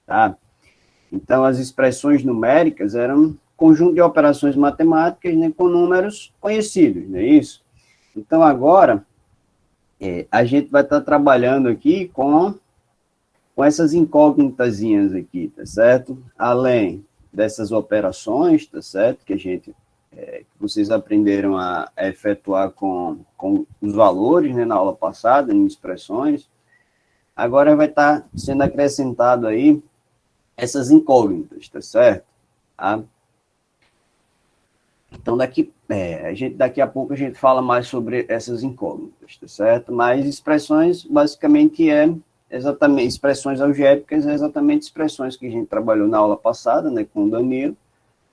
tá? Então, as expressões numéricas eram um conjunto de operações matemáticas, né, com números conhecidos, não é isso? Então, agora, a gente vai estar trabalhando aqui com essas incógnitazinhas aqui, tá certo? Além dessas operações, tá certo? Que vocês aprenderam a efetuar com os valores, né, na aula passada, em expressões. Agora vai estar sendo acrescentado aí essas incógnitas, tá certo? Tá? Então, daqui a pouco a gente fala mais sobre essas incógnitas, tá certo? Mas expressões, basicamente, exatamente, expressões algébricas, é exatamente expressões que a gente trabalhou na aula passada, né, com o Danilo,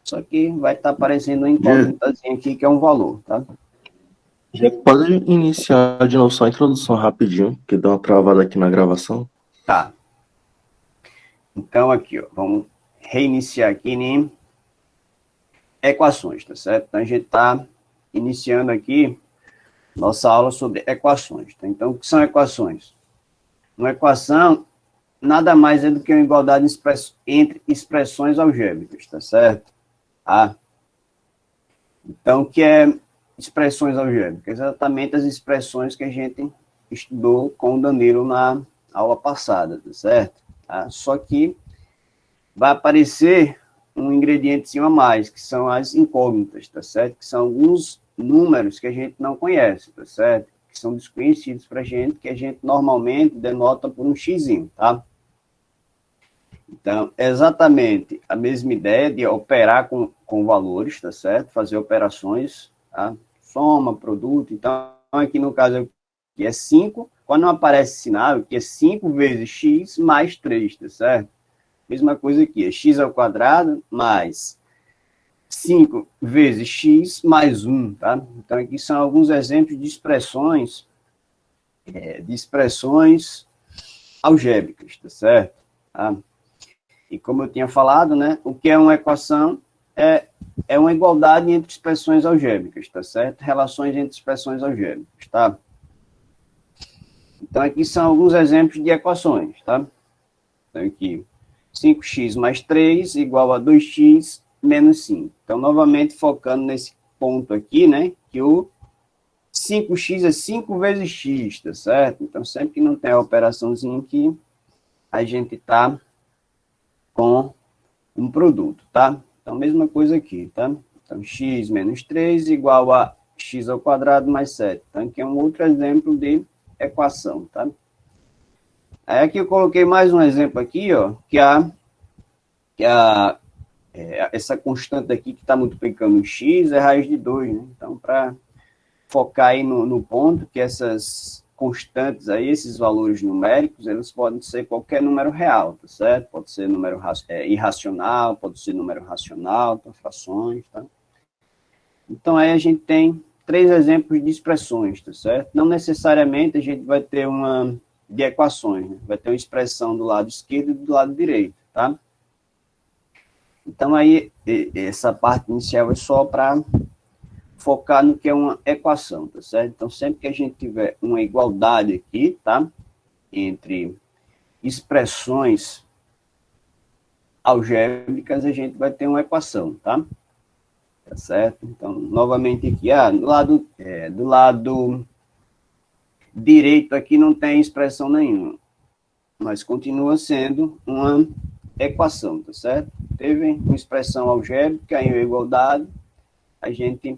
só que vai estar aparecendo uma Já, incógnitazinha aqui, que é um valor, tá? já pode iniciar de novo só a introdução rapidinho, que deu uma travada aqui na gravação. Tá. Então, aqui, ó, vamos reiniciar aqui em equações, tá certo? Então, a gente está iniciando aqui nossa aula sobre equações, tá? Então, o que são equações? Uma equação nada mais é do que uma igualdade entre expressões algébricas, tá certo? Ah, então, o que é expressões algébricas? Exatamente as expressões que a gente estudou com o Danilo na aula passada, tá certo? Tá? Só que vai aparecer um ingredientezinho a mais, que são as incógnitas, tá certo? Que são alguns números que a gente não conhece, tá certo? Que são desconhecidos para a gente, que a gente normalmente denota por um xizinho, tá? Então, é exatamente a mesma ideia de operar com valores, tá certo? Fazer operações, tá? Soma, produto. Então, aqui no caso, que é 5, quando não aparece sinal, que é 5 vezes x mais 3, tá certo? Mesma coisa aqui, é x ao quadrado mais 5 vezes x mais 1, tá? Então, aqui são alguns exemplos de expressões algébricas, tá certo? Tá? E como eu tinha falado, né, o que é uma equação é uma igualdade entre expressões algébricas, tá certo? Relações entre expressões algébricas, tá? Então, aqui são alguns exemplos de equações, tá? Então, aqui, 5x mais 3 igual a 2x menos 5. Então, novamente, focando nesse ponto aqui, né, que o 5x é 5 vezes x, tá certo? Então, sempre que não tem a operaçãozinha aqui, a gente tá com um produto, tá? Então, mesma coisa aqui, tá? Então, x menos 3 igual a x ao quadrado mais 7. Então, aqui é um outro exemplo de equação, tá? Aí aqui eu coloquei mais um exemplo aqui, ó, que essa constante aqui que está multiplicando x é raiz de 2, né? Então, para focar aí no ponto que essas constantes aí, esses valores numéricos, eles podem ser qualquer número real, tá certo? Pode ser número irracional, pode ser número racional, tá? Frações, tá? Então, aí a gente tem três exemplos de expressões, tá certo? Não necessariamente a gente vai ter uma de equações, né? Vai ter uma expressão do lado esquerdo e do lado direito, tá? Então, aí, essa parte inicial é só para focar no que é uma equação, tá certo? Então, sempre que a gente tiver uma igualdade aqui, tá? Entre expressões algébricas, a gente vai ter uma equação, tá? Tá certo? Então, novamente aqui, do lado direito aqui não tem expressão nenhuma, mas continua sendo uma equação, tá certo? Teve uma expressão algébrica em igualdade, a gente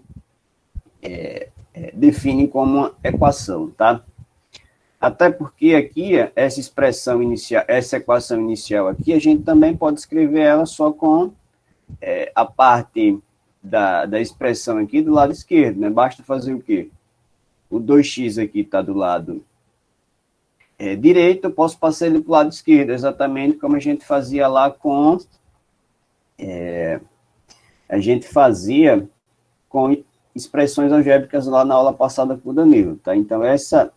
define como uma equação, tá? Até porque aqui, essa expressão inicial, essa equação inicial aqui, a gente também pode escrever ela só com a parte da expressão aqui do lado esquerdo, né? Basta fazer o quê? O 2x aqui está do lado direito, eu posso passar ele para o lado esquerdo, exatamente como a gente fazia lá com... a gente fazia com expressões algébricas lá na aula passada com o Danilo, tá? Então, essa,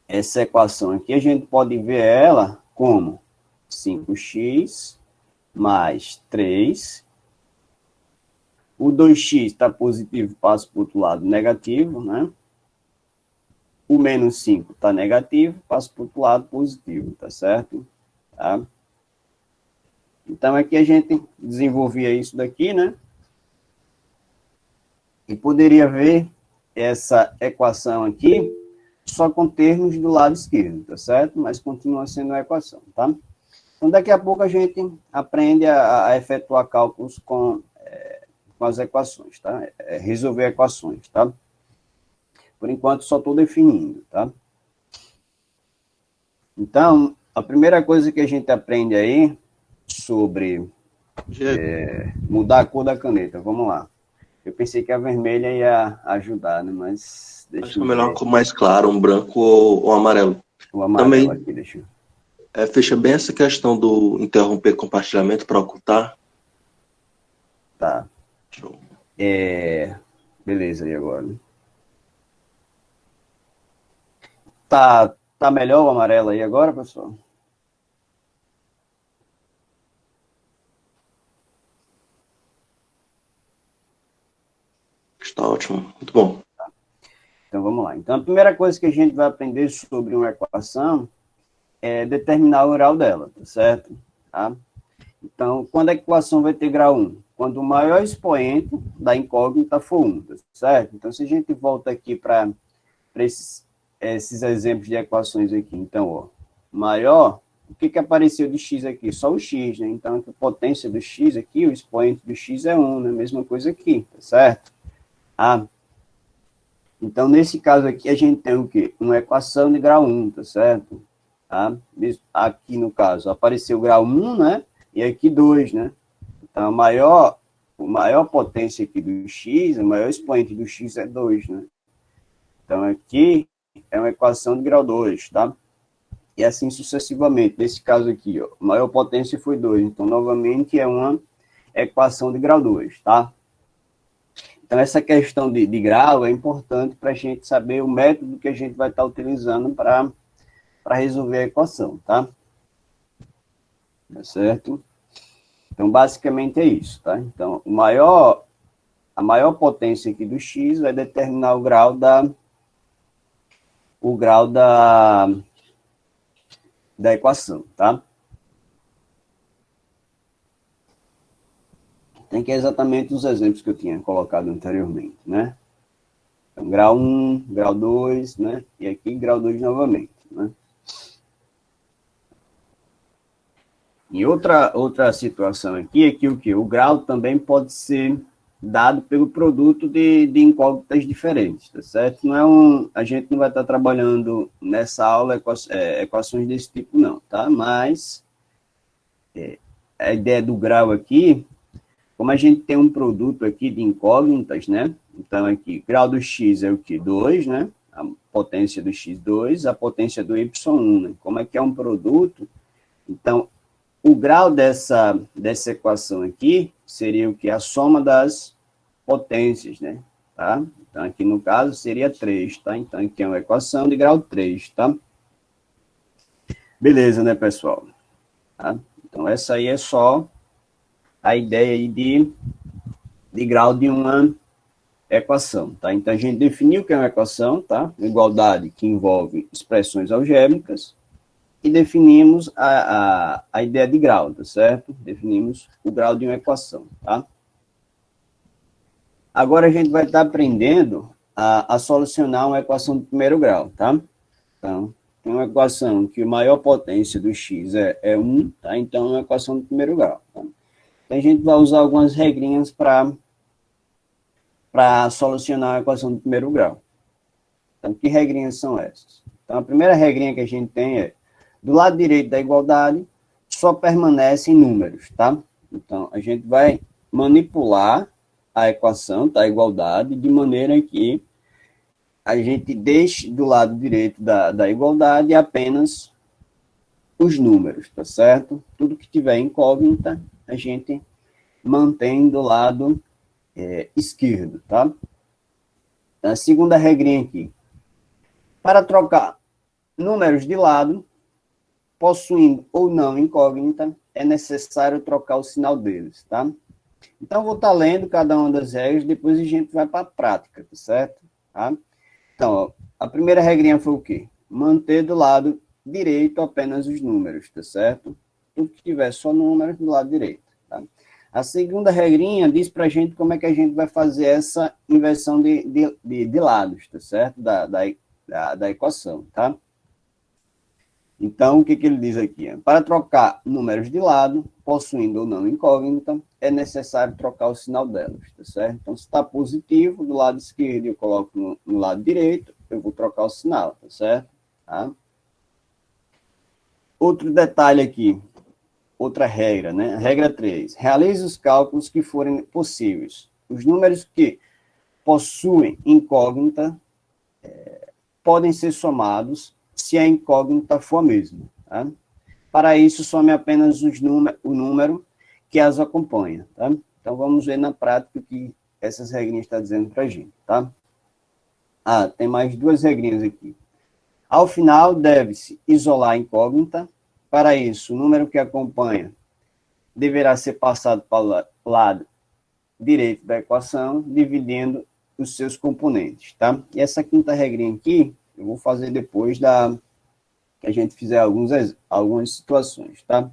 essa equação aqui, a gente pode ver ela como 5x mais 3. O 2x está positivo, passa para o outro lado negativo, né? o menos 5 está negativo, passo para o outro lado positivo, tá certo? Tá? Então, aqui a gente desenvolvia isso daqui, né? E poderia ver essa equação aqui só com termos do lado esquerdo, tá certo? Mas continua sendo uma equação, tá? Então, daqui a pouco a gente aprende a efetuar cálculos com as equações, tá? Resolver equações, tá? Por enquanto, só estou definindo, tá? Então, a primeira coisa que a gente aprende aí sobre mudar a cor da caneta, vamos lá. Eu pensei que a vermelha ia ajudar, né? Mas Acho deixa que é eu melhor uma ver. cor mais clara, um branco ou amarelo. O amarelo Também aqui, deixa eu... fecha bem essa questão do interromper compartilhamento para ocultar. Tá. Show. Beleza, e agora? Tá melhor o amarelo aí agora, pessoal? Está ótimo, muito bom. Então, vamos lá. Então, a primeira coisa que a gente vai aprender sobre uma equação é determinar o grau dela, tá certo? Tá? Então, quando a equação vai ter grau 1? Quando o maior expoente da incógnita for 1, tá certo? Então, se a gente volta aqui para esses exemplos de equações aqui, então, ó, maior, o que apareceu de x aqui? Só o x, né? Então, a potência do x aqui, o expoente do x é 1, né? Mesma coisa aqui, tá certo? Ah, então, nesse caso aqui, a gente tem o quê? Uma equação de grau 1, tá certo? Tá? Aqui, no caso, apareceu o grau 1, né? E aqui 2, né? Então, a maior potência aqui do x, o maior expoente do x é 2, né? Então, aqui é uma equação de grau 2, tá? E assim sucessivamente. Nesse caso aqui, ó, a maior potência foi 2. Então, novamente, é uma equação de grau 2, tá? Então, essa questão de grau é importante para a gente saber o método que a gente vai estar utilizando para resolver a equação, tá? Tá certo? Então, basicamente é isso, tá? Então, a maior potência aqui do x vai determinar o grau da equação, tá? Tem que é exatamente os exemplos que eu tinha colocado anteriormente, né? Então, grau 1, grau 2, né? E aqui grau 2 novamente, né? E outra situação aqui é que o que? O grau também pode ser dado pelo produto de incógnitas diferentes, tá certo? A gente não vai estar trabalhando nessa aula equações desse tipo, não, tá? Mas a ideia do grau aqui, como a gente tem um produto aqui de incógnitas, né? Então, aqui, grau do x é o que? 2, né? A potência do x, 2, a potência do y, 1, né? Como é que é um produto, então, o grau dessa equação aqui seria o que? A soma das potências, né? Tá? Então, aqui no caso seria 3, tá? Então, aqui é uma equação de grau 3, tá? Beleza, né, pessoal? Tá? Então, essa aí é só a ideia aí de grau de uma equação, tá? Então, a gente definiu o que é uma equação, tá? Igualdade que envolve expressões algébricas, e definimos a ideia de grau, tá certo? Definimos o grau de uma equação, tá? Agora a gente vai estar aprendendo a solucionar uma equação de primeiro grau, tá? Então, tem uma equação que a maior potência do x é 1, tá? Então, é uma equação de primeiro grau, tá? Então, a gente vai usar algumas regrinhas para solucionar a equação de primeiro grau. Então, que regrinhas são essas? Então, a primeira regrinha que a gente tem é, do lado direito da igualdade, só permanecem números, tá? Então, a gente vai manipular a equação, tá? A igualdade, de maneira que a gente deixe do lado direito da igualdade apenas os números, tá certo? Tudo que tiver incógnita, a gente mantém do lado esquerdo, tá? A segunda regrinha aqui. Para trocar números de lado, possuindo ou não incógnita, é necessário trocar o sinal deles, tá? Então, vou estar lendo cada uma das regras, depois a gente vai para a prática, tá certo? Tá? Então, ó, a primeira regrinha foi o quê? Manter do lado direito apenas os números, tá certo? Tudo que tiver só números do lado direito, tá? A segunda regrinha diz para a gente como é que a gente vai fazer essa inversão de lados, tá certo? Da equação, tá? Então, o que ele diz aqui? Para trocar números de lado, possuindo ou não incógnita, é necessário trocar o sinal delas, tá certo? Então, se está positivo, do lado esquerdo eu coloco no lado direito, eu vou trocar o sinal, tá certo? Tá? Outro detalhe aqui, outra regra, né? Regra 3. Realize os cálculos que forem possíveis. Os números que possuem incógnita podem ser somados se a incógnita for a mesma. Tá? Para isso, some apenas o número que as acompanha. Tá? Então, vamos ver na prática o que essas regrinhas estão dizendo para a gente. Tá? Tem mais duas regrinhas aqui. Ao final, deve-se isolar a incógnita. Para isso, o número que acompanha deverá ser passado para o lado direito da equação, dividindo os seus componentes. Tá? E essa quinta regrinha aqui, eu vou fazer depois que a gente fizer algumas situações, tá?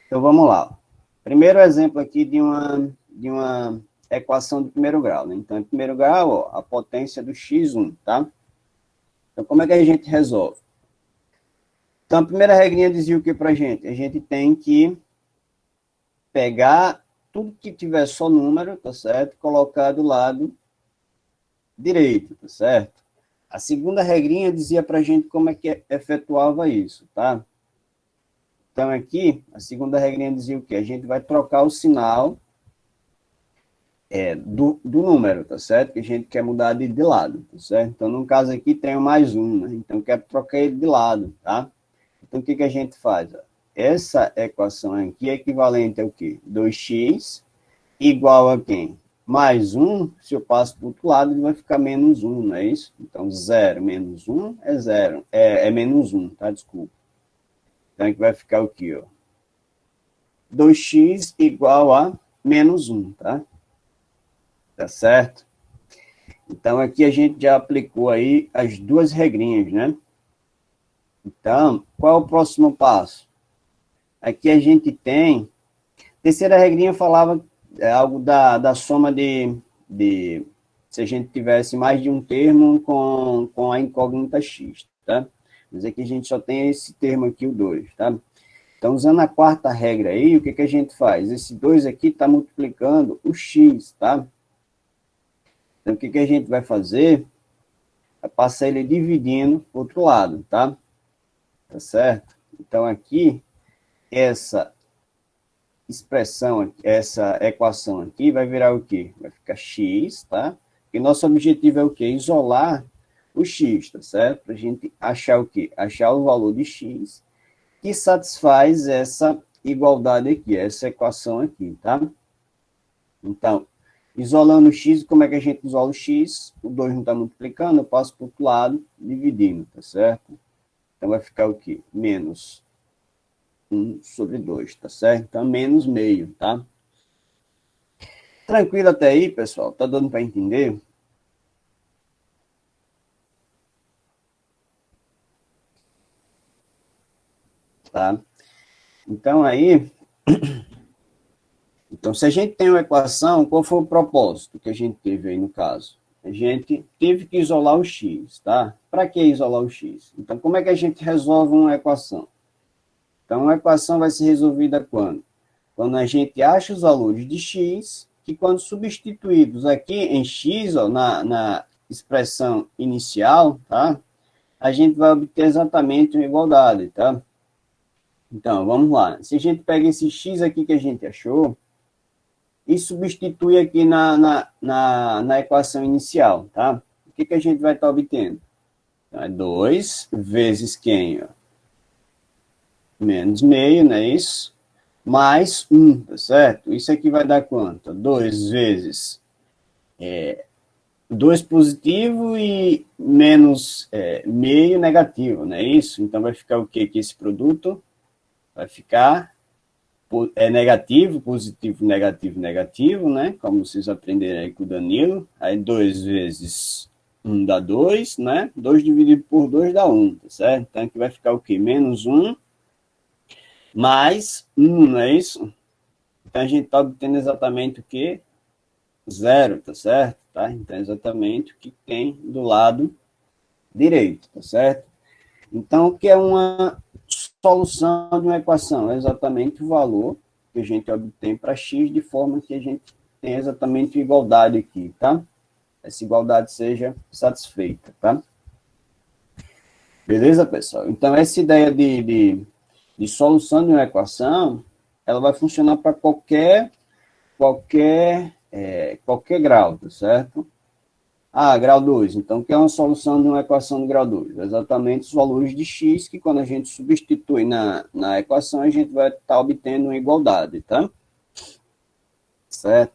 Então, vamos lá. Primeiro exemplo aqui de uma equação de primeiro grau, né? Então, em primeiro grau, ó, a potência do x1, tá? Então, como é que a gente resolve? Então, a primeira regrinha dizia o que pra gente? A gente tem que pegar tudo que tiver só número, tá certo? Colocar do lado direito, tá certo? A segunda regrinha dizia para a gente como é que efetuava isso, tá? Então, aqui, a segunda regrinha dizia o quê? A gente vai trocar o sinal do número, tá certo? Que a gente quer mudar de lado, tá certo? Então, no caso aqui, tem mais um, né? Então, eu quero trocar ele de lado, tá? Então, o que a gente faz? Essa equação aqui é equivalente ao quê? 2x igual a quem? Mais 1, se eu passo para o outro lado, ele vai ficar menos 1, não é isso? Então, 0 menos 1 é 0, é menos 1, tá? Desculpa. Então, aqui vai ficar o quê, ó? 2x igual a menos 1, tá? Tá certo? Então, aqui a gente já aplicou aí as duas regrinhas, né? Então, qual é o próximo passo? Aqui a gente tem... Terceira regrinha falava algo da soma de... Se a gente tivesse mais de um termo com a incógnita x, tá? Mas aqui a gente só tem esse termo aqui, o 2, tá? Então, usando a quarta regra aí, o que a gente faz? Esse 2 aqui está multiplicando o x, tá? Então, o que a gente vai fazer? Vai passar ele dividindo para o outro lado, tá? Tá certo? Então, aqui, essa expressão, essa equação aqui vai virar o quê? Vai ficar x, tá? E nosso objetivo é o quê? Isolar o x, tá certo? Para a gente achar o quê? Achar o valor de x que satisfaz essa igualdade aqui, essa equação aqui, tá? Então, isolando o x, como é que a gente isola o x? O 2 não está multiplicando, eu passo para o outro lado, dividindo, tá certo? Então, vai ficar o quê? Menos 1 sobre 2, tá certo? Então, menos meio, tá? Tranquilo até aí, pessoal? Tá dando para entender? Tá? Então, aí... Então, se a gente tem uma equação, qual foi o propósito que a gente teve aí no caso? A gente teve que isolar o x, tá? Para que isolar o x? Então, como é que a gente resolve uma equação? Então, uma equação vai ser resolvida quando? Quando a gente acha os valores de x, que quando substituídos aqui em x, ó, na expressão inicial, tá? A gente vai obter exatamente uma igualdade, tá? Então, vamos lá. Se a gente pega esse x aqui que a gente achou, e substitui aqui na equação inicial, tá? O que a gente vai estar obtendo? Então, é 2 vezes quem? Ó? Menos meio, não é isso? Mais 1, tá certo? Isso aqui vai dar quanto? 2 vezes 2 positivo e menos meio negativo, não é isso? Então, vai ficar o que aqui esse produto? Vai ficar negativo, positivo, negativo, negativo, né? Como vocês aprenderam aí com o Danilo. Aí 2 vezes 1 dá 2, né? 2 dividido por 2 dá 1, tá certo? Então aqui vai ficar o quê? Menos 1 mais 1, não é isso? Então a gente está obtendo exatamente o quê? 0, tá certo? Tá? Então é exatamente o que tem do lado direito, tá certo? Então, o que é uma solução de uma equação? É exatamente o valor que a gente obtém para x, de forma que a gente tem exatamente igualdade aqui, tá? Essa igualdade seja satisfeita, tá? Beleza, pessoal? Então, essa ideia de solução de uma equação, ela vai funcionar para qualquer grau, tá certo? Ah, grau 2. Então, o que é uma solução de uma equação de grau 2? Exatamente os valores de x, que quando a gente substitui na equação, a gente vai estar obtendo uma igualdade, tá? Certo?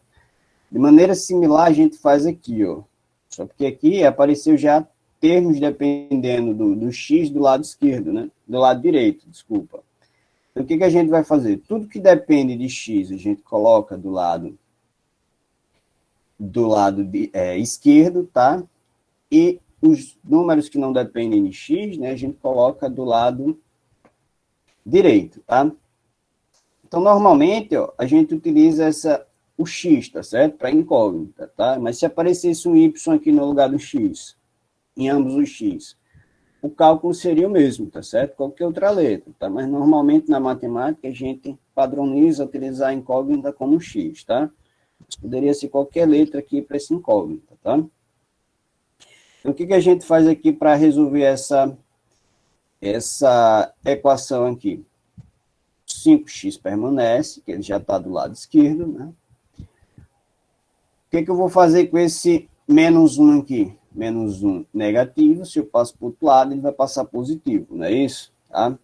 De maneira similar, a gente faz aqui, ó. Só porque aqui apareceu já termos dependendo do x do lado esquerdo, né? Do lado direito, desculpa. Então, o que a gente vai fazer? Tudo que depende de x, a gente coloca do lado esquerdo, tá? E os números que não dependem de x, né, a gente coloca do lado direito, tá? Então, normalmente, ó, a gente utiliza o x, tá certo? Para incógnita, tá? Mas se aparecesse um y aqui no lugar do x, em ambos os x, o cálculo seria o mesmo, tá certo? Qualquer outra letra, tá? Mas normalmente na matemática a gente padroniza utilizar a incógnita como x, tá? Poderia ser qualquer letra aqui para essa incógnita, tá? Então, o que a gente faz aqui para resolver essa equação aqui? 5x permanece, que ele já está do lado esquerdo, né? O que eu vou fazer com esse menos 1 aqui? Menos 1 negativo, se eu passo para o outro lado, ele vai passar positivo, não é isso? Tá?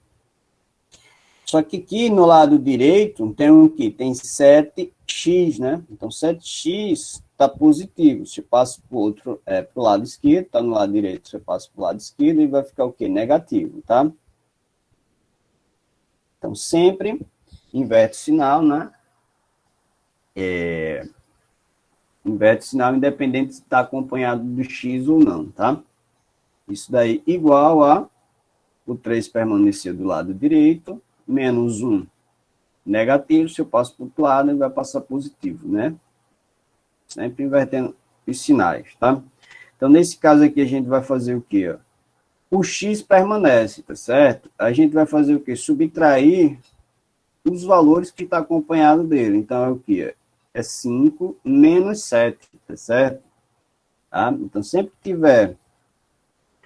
Só que aqui no lado direito tem o que? Tem 7x, né? Então 7x está positivo. Se eu passo para o lado esquerdo, está no lado direito, se eu passo para o lado esquerdo, ele vai ficar o quê? Negativo, tá? Então sempre inverte o sinal, né? Inverte o sinal independente se está acompanhado do x ou não, tá? Isso daí igual a o 3 permanecer do lado direito, menos 1 negativo, se eu passo para o outro lado, ele vai passar positivo, né? Sempre invertendo os sinais, tá? Então, nesse caso aqui, a gente vai fazer o quê? Ó? O x permanece, tá certo? A gente vai fazer o quê? Subtrair os valores que está acompanhado dele. Então, é o quê? É 5 menos 7, tá certo? Tá? Então, sempre que tiver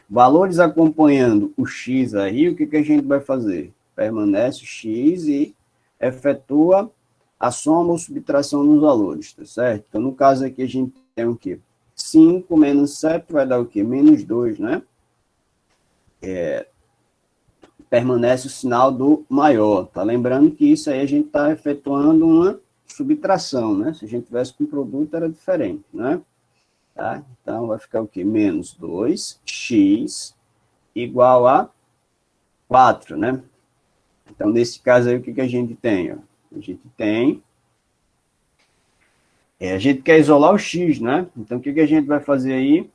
valores acompanhando o x aí, o que a gente vai fazer? Permanece o x e efetua a soma ou subtração dos valores, tá certo? Então, no caso aqui, a gente tem o quê? 5 menos 7 vai dar o quê? Menos 2, né? Permanece o sinal do maior, tá? Lembrando que isso aí a gente está efetuando uma subtração, né? Se a gente tivesse com produto, era diferente, né? Tá? Então, vai ficar o quê? Menos 2x igual a 4, né? Então, nesse caso aí, o que a gente tem? Ó? A gente tem... a gente quer isolar o x, né? Então, o que a gente vai fazer aí?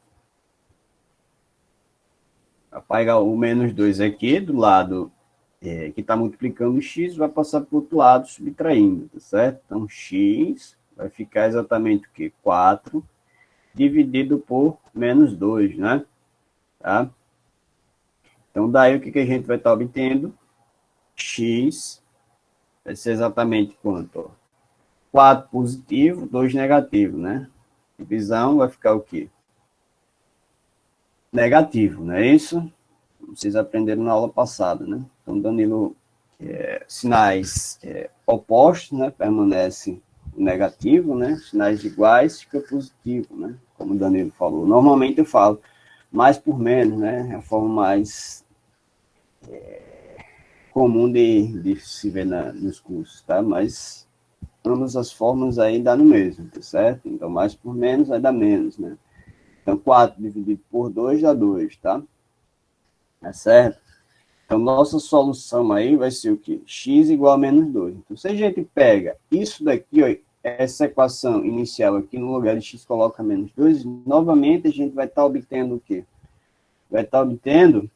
Apagar o menos 2 aqui, do lado que está multiplicando o x, vai passar para o outro lado, subtraindo, tá certo? Então, x vai ficar exatamente o quê? 4 dividido por menos 2, né? Tá? Então, daí o que a gente vai estar obtendo? X vai ser exatamente quanto? Ó? 4 positivo, 2 negativo, né? Divisão vai ficar o quê? Negativo, não é isso? Vocês aprenderam na aula passada, né? Então, Danilo, sinais opostos, né? Permanece negativo, né? Sinais iguais fica positivo, né? Como o Danilo falou. Normalmente eu falo mais por menos, né? É a forma mais comum de se ver nos cursos, tá? Mas ambas as formas aí dá no mesmo, tá certo? Então, mais por menos vai dar menos, né? Então, 4 dividido por 2 dá 2, tá? Tá certo? Então, nossa solução aí vai ser o quê? X igual a menos 2. Então, se a gente pega isso daqui, ó, essa equação inicial aqui no lugar de x coloca menos 2, novamente a gente vai estar obtendo o quê? Vai estar obtendo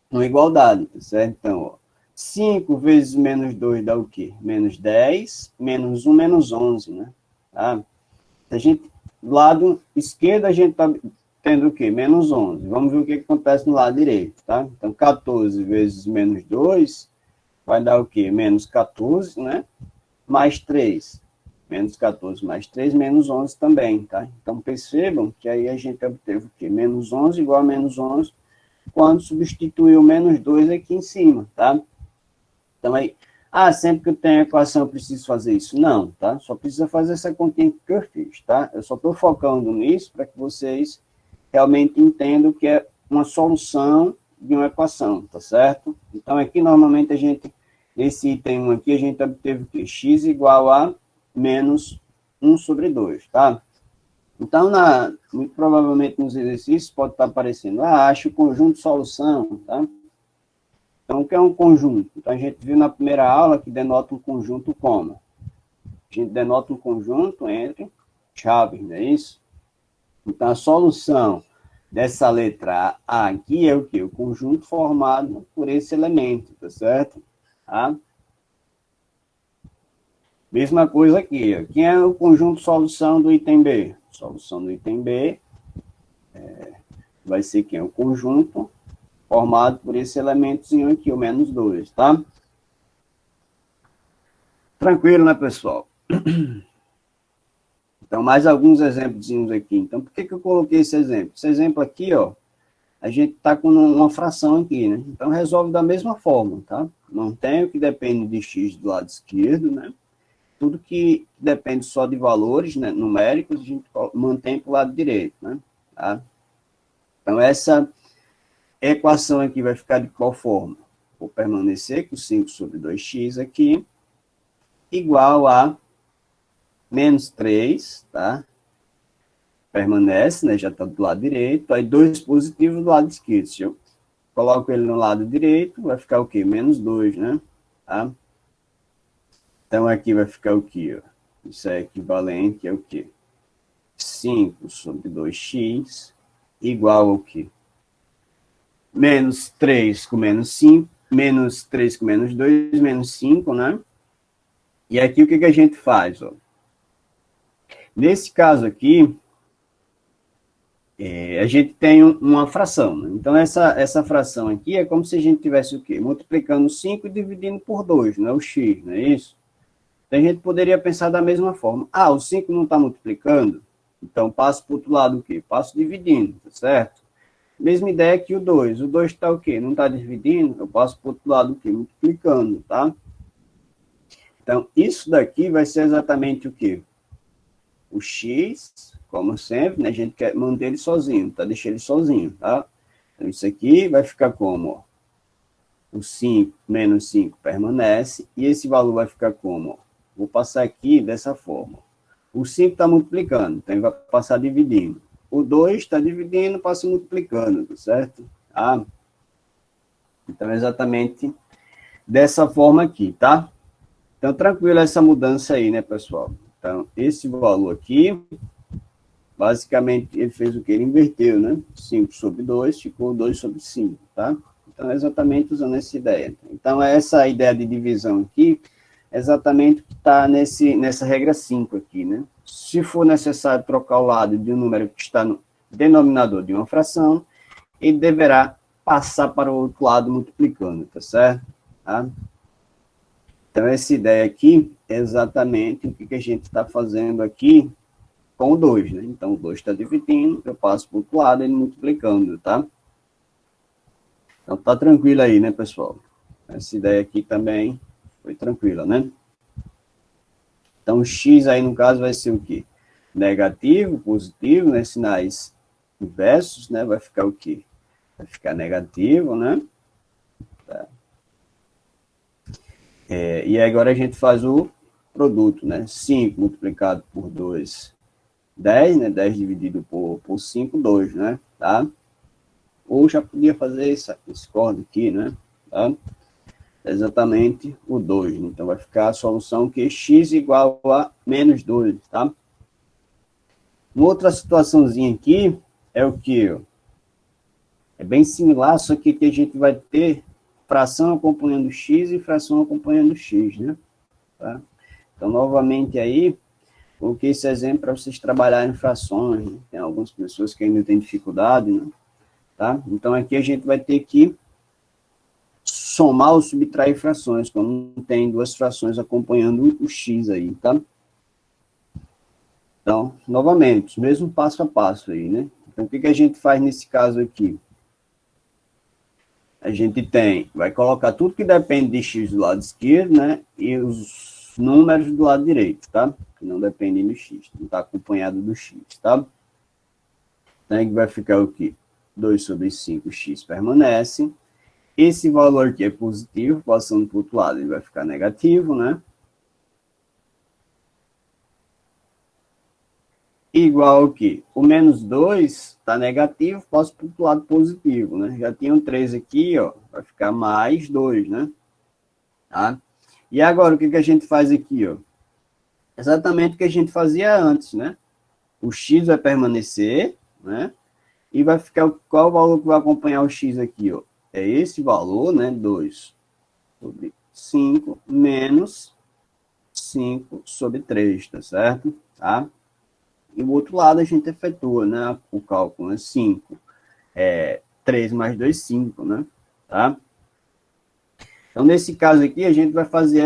uma igualdade, tá certo? Então, ó, 5 vezes menos 2 dá o quê? Menos 10, menos 1, menos 11, né? Tá? A gente, do lado esquerdo, a gente está tendo o quê? Menos 11. Vamos ver o que acontece no lado direito, tá? Então, 14 vezes menos 2 vai dar o quê? Menos 14, né? Mais 3. Menos 14 mais 3, menos 11 também, tá? Então, percebam que aí a gente obteve o quê? Menos 11 igual a menos 11, quando substituiu o menos 2 aqui em cima, tá? Então, aí, sempre que eu tenho a equação eu preciso fazer isso? Não, tá? Só precisa fazer essa continha que eu fiz, tá? Eu só estou focando nisso para que vocês realmente entendam que é uma solução de uma equação, tá certo? Então, aqui, normalmente, esse item 1 aqui, a gente obteve o quê? X igual a menos 1 sobre 2, tá? Então, muito provavelmente nos exercícios pode estar aparecendo, acho o conjunto de solução, tá? Então, o que é um conjunto? Então, a gente viu na primeira aula que denota um conjunto como? A gente denota um conjunto entre chaves, não é isso? Então, a solução dessa letra A aqui é o quê? O conjunto formado por esse elemento, tá certo? Tá? Mesma coisa aqui. Ó. Quem é o conjunto solução do item B? Solução do item B vai ser quem? O conjunto formado por esse elementozinho aqui, o menos 2, tá? Tranquilo, né, pessoal? Então, mais alguns exemplos aqui. Então, por que eu coloquei esse exemplo? Esse exemplo aqui, ó, a gente está com uma fração aqui, né? Então, resolve da mesma forma, tá? Mantém o que depende de x do lado esquerdo, né? Tudo que depende só de valores, né, numéricos, a gente mantém para o lado direito, né? Tá? Então, essa equação aqui vai ficar de qual forma? Vou permanecer com 5 sobre 2x aqui, igual a menos 3, tá? Permanece, né? Já está do lado direito. Aí 2 positivo do lado esquerdo. Se eu coloco ele no lado direito, vai ficar o quê? Menos 2, né? Tá? Então, aqui vai ficar o quê? Isso é equivalente ao quê? 5 sobre 2x igual ao quê? Menos 3 com menos 5, menos 3 com menos 2, menos 5, né? E aqui o que a gente faz? Ó? Nesse caso aqui, a gente tem uma fração. Né? Então, essa fração aqui é como se a gente tivesse o quê? Multiplicando 5 e dividindo por 2, né? O x, não é isso? Então, a gente poderia pensar da mesma forma. O 5 não está multiplicando? Então, passo para o outro lado o quê? Passo dividindo, tá certo? Mesma ideia que o 2. O 2 está o quê? Não está dividindo? Eu passo para o outro lado o quê? Multiplicando, tá? Então, isso daqui vai ser exatamente o quê? O x, como sempre, né? A gente quer manter ele sozinho, tá? Deixar ele sozinho, tá? Então, isso aqui vai ficar como? Ó? O 5 menos 5 permanece, e esse valor vai ficar como? Ó? Vou passar aqui dessa forma. O 5 está multiplicando, então ele vai passar dividindo. O 2 está dividindo, passa multiplicando, tá certo? Tá? Então, é exatamente dessa forma aqui, tá? Então, tranquilo essa mudança aí, né, pessoal? Então, esse valor aqui, basicamente, ele fez o que? Ele inverteu, né? 5 sobre 2, ficou 2 sobre 5, tá? Então, é exatamente usando essa ideia. Então, essa ideia de divisão aqui, é exatamente o que está nessa regra 5 aqui, né? Se for necessário trocar o lado de um número que está no denominador de uma fração, ele deverá passar para o outro lado multiplicando, tá certo? Tá? Então, essa ideia aqui é exatamente o que a gente está fazendo aqui com o 2, né? Então, o 2 está dividindo, eu passo para o outro lado, ele multiplicando, tá? Então, tá tranquilo aí, né, pessoal? Essa ideia aqui também foi tranquila, né? Então, o x aí, no caso, vai ser o quê? Negativo, positivo, né? Sinais inversos, né? Vai ficar o quê? Vai ficar negativo, né? Tá. E agora a gente faz o produto, né? 5 multiplicado por 2, 10, né? 10 dividido por 5, 2, né? Tá? Ou já podia fazer esse código aqui, né? Tá? exatamente o 2. Então, vai ficar a solução que x igual a menos 2, tá? Uma outra situaçãozinha aqui é o que? É bem similar, só que a gente vai ter fração acompanhando x e fração acompanhando x, né? Tá? Então, novamente aí, coloquei esse exemplo para vocês trabalharem frações, né? Tem algumas pessoas que ainda têm dificuldade, né? Tá? Então, aqui a gente vai ter que somar ou subtrair frações, quando tem duas frações acompanhando o x aí, tá? Então, novamente, mesmo passo a passo aí, né? Então, o que a gente faz nesse caso aqui? A gente vai colocar tudo que depende de x do lado esquerdo, né? E os números do lado direito, tá? Que não dependem do x, não está acompanhado do x, tá? Então, aqui vai ficar o quê? 2 sobre 5x permanece. Esse valor aqui é positivo, passando para o outro lado, ele vai ficar negativo, né? Igual ao que? O menos 2 está negativo, passo para o lado positivo, né? Já tinha um 3 aqui, ó, vai ficar mais 2, né? Tá? E agora, o que a gente faz aqui, ó? Exatamente o que a gente fazia antes, né? O x vai permanecer, né? E vai ficar, qual o valor que vai acompanhar o x aqui, ó? É esse valor, né? 2 sobre 5 menos 5 sobre 3, tá certo? Tá? E o outro lado a gente efetua, né? O cálculo é 5. 3 mais 2, 5, né? Tá? Então, nesse caso aqui, a gente vai fazer